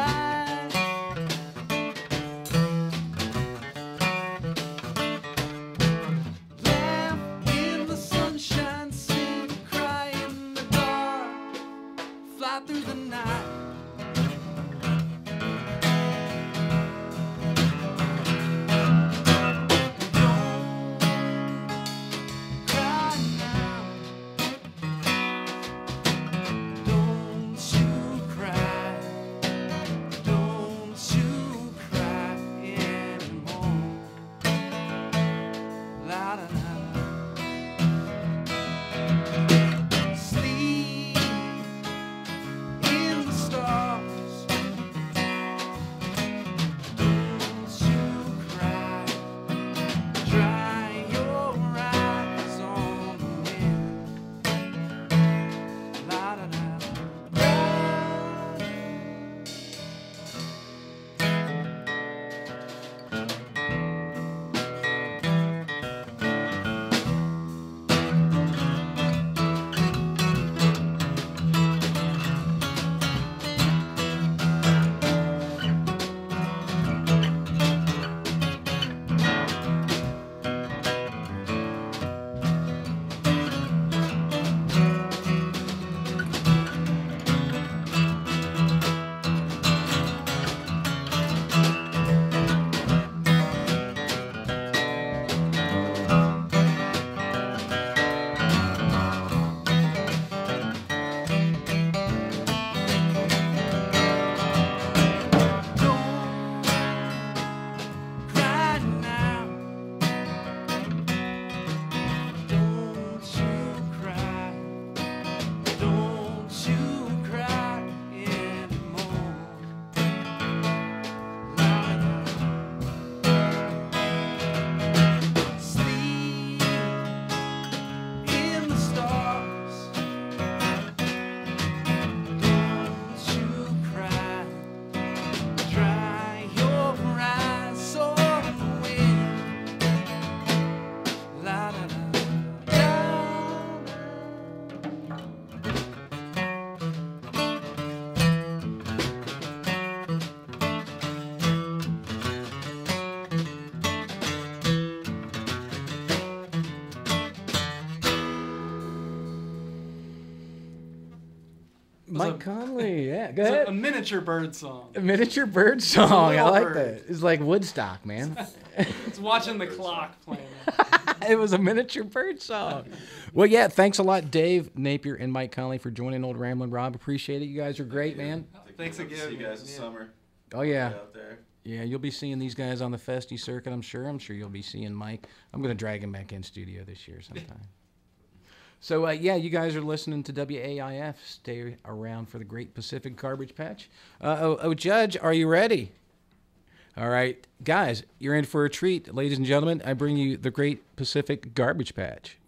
Mike Connolly, yeah. Go It's ahead. a miniature bird song. A miniature bird song. I little like bird. that. It's like Woodstock, man. It's watching the clock playing. It was a miniature bird song. Well, yeah, thanks a lot, Dave, Napier, and Mike Connolly for joining Old Ramblin' Rob. Appreciate it. You guys are great, man. Thanks again. See you guys this summer. Oh, yeah. Out there. Yeah, you'll be seeing these guys on the Festy circuit, I'm sure. I'm sure you'll be seeing Mike. I'm going to drag him back in studio this year sometime. So, yeah, you guys are listening to WAIF. Stay around for the Great Pacific Garbage Patch. Judge, are you ready? All right. Guys, you're in for a treat. Ladies and gentlemen, I bring you the Great Pacific Garbage Patch.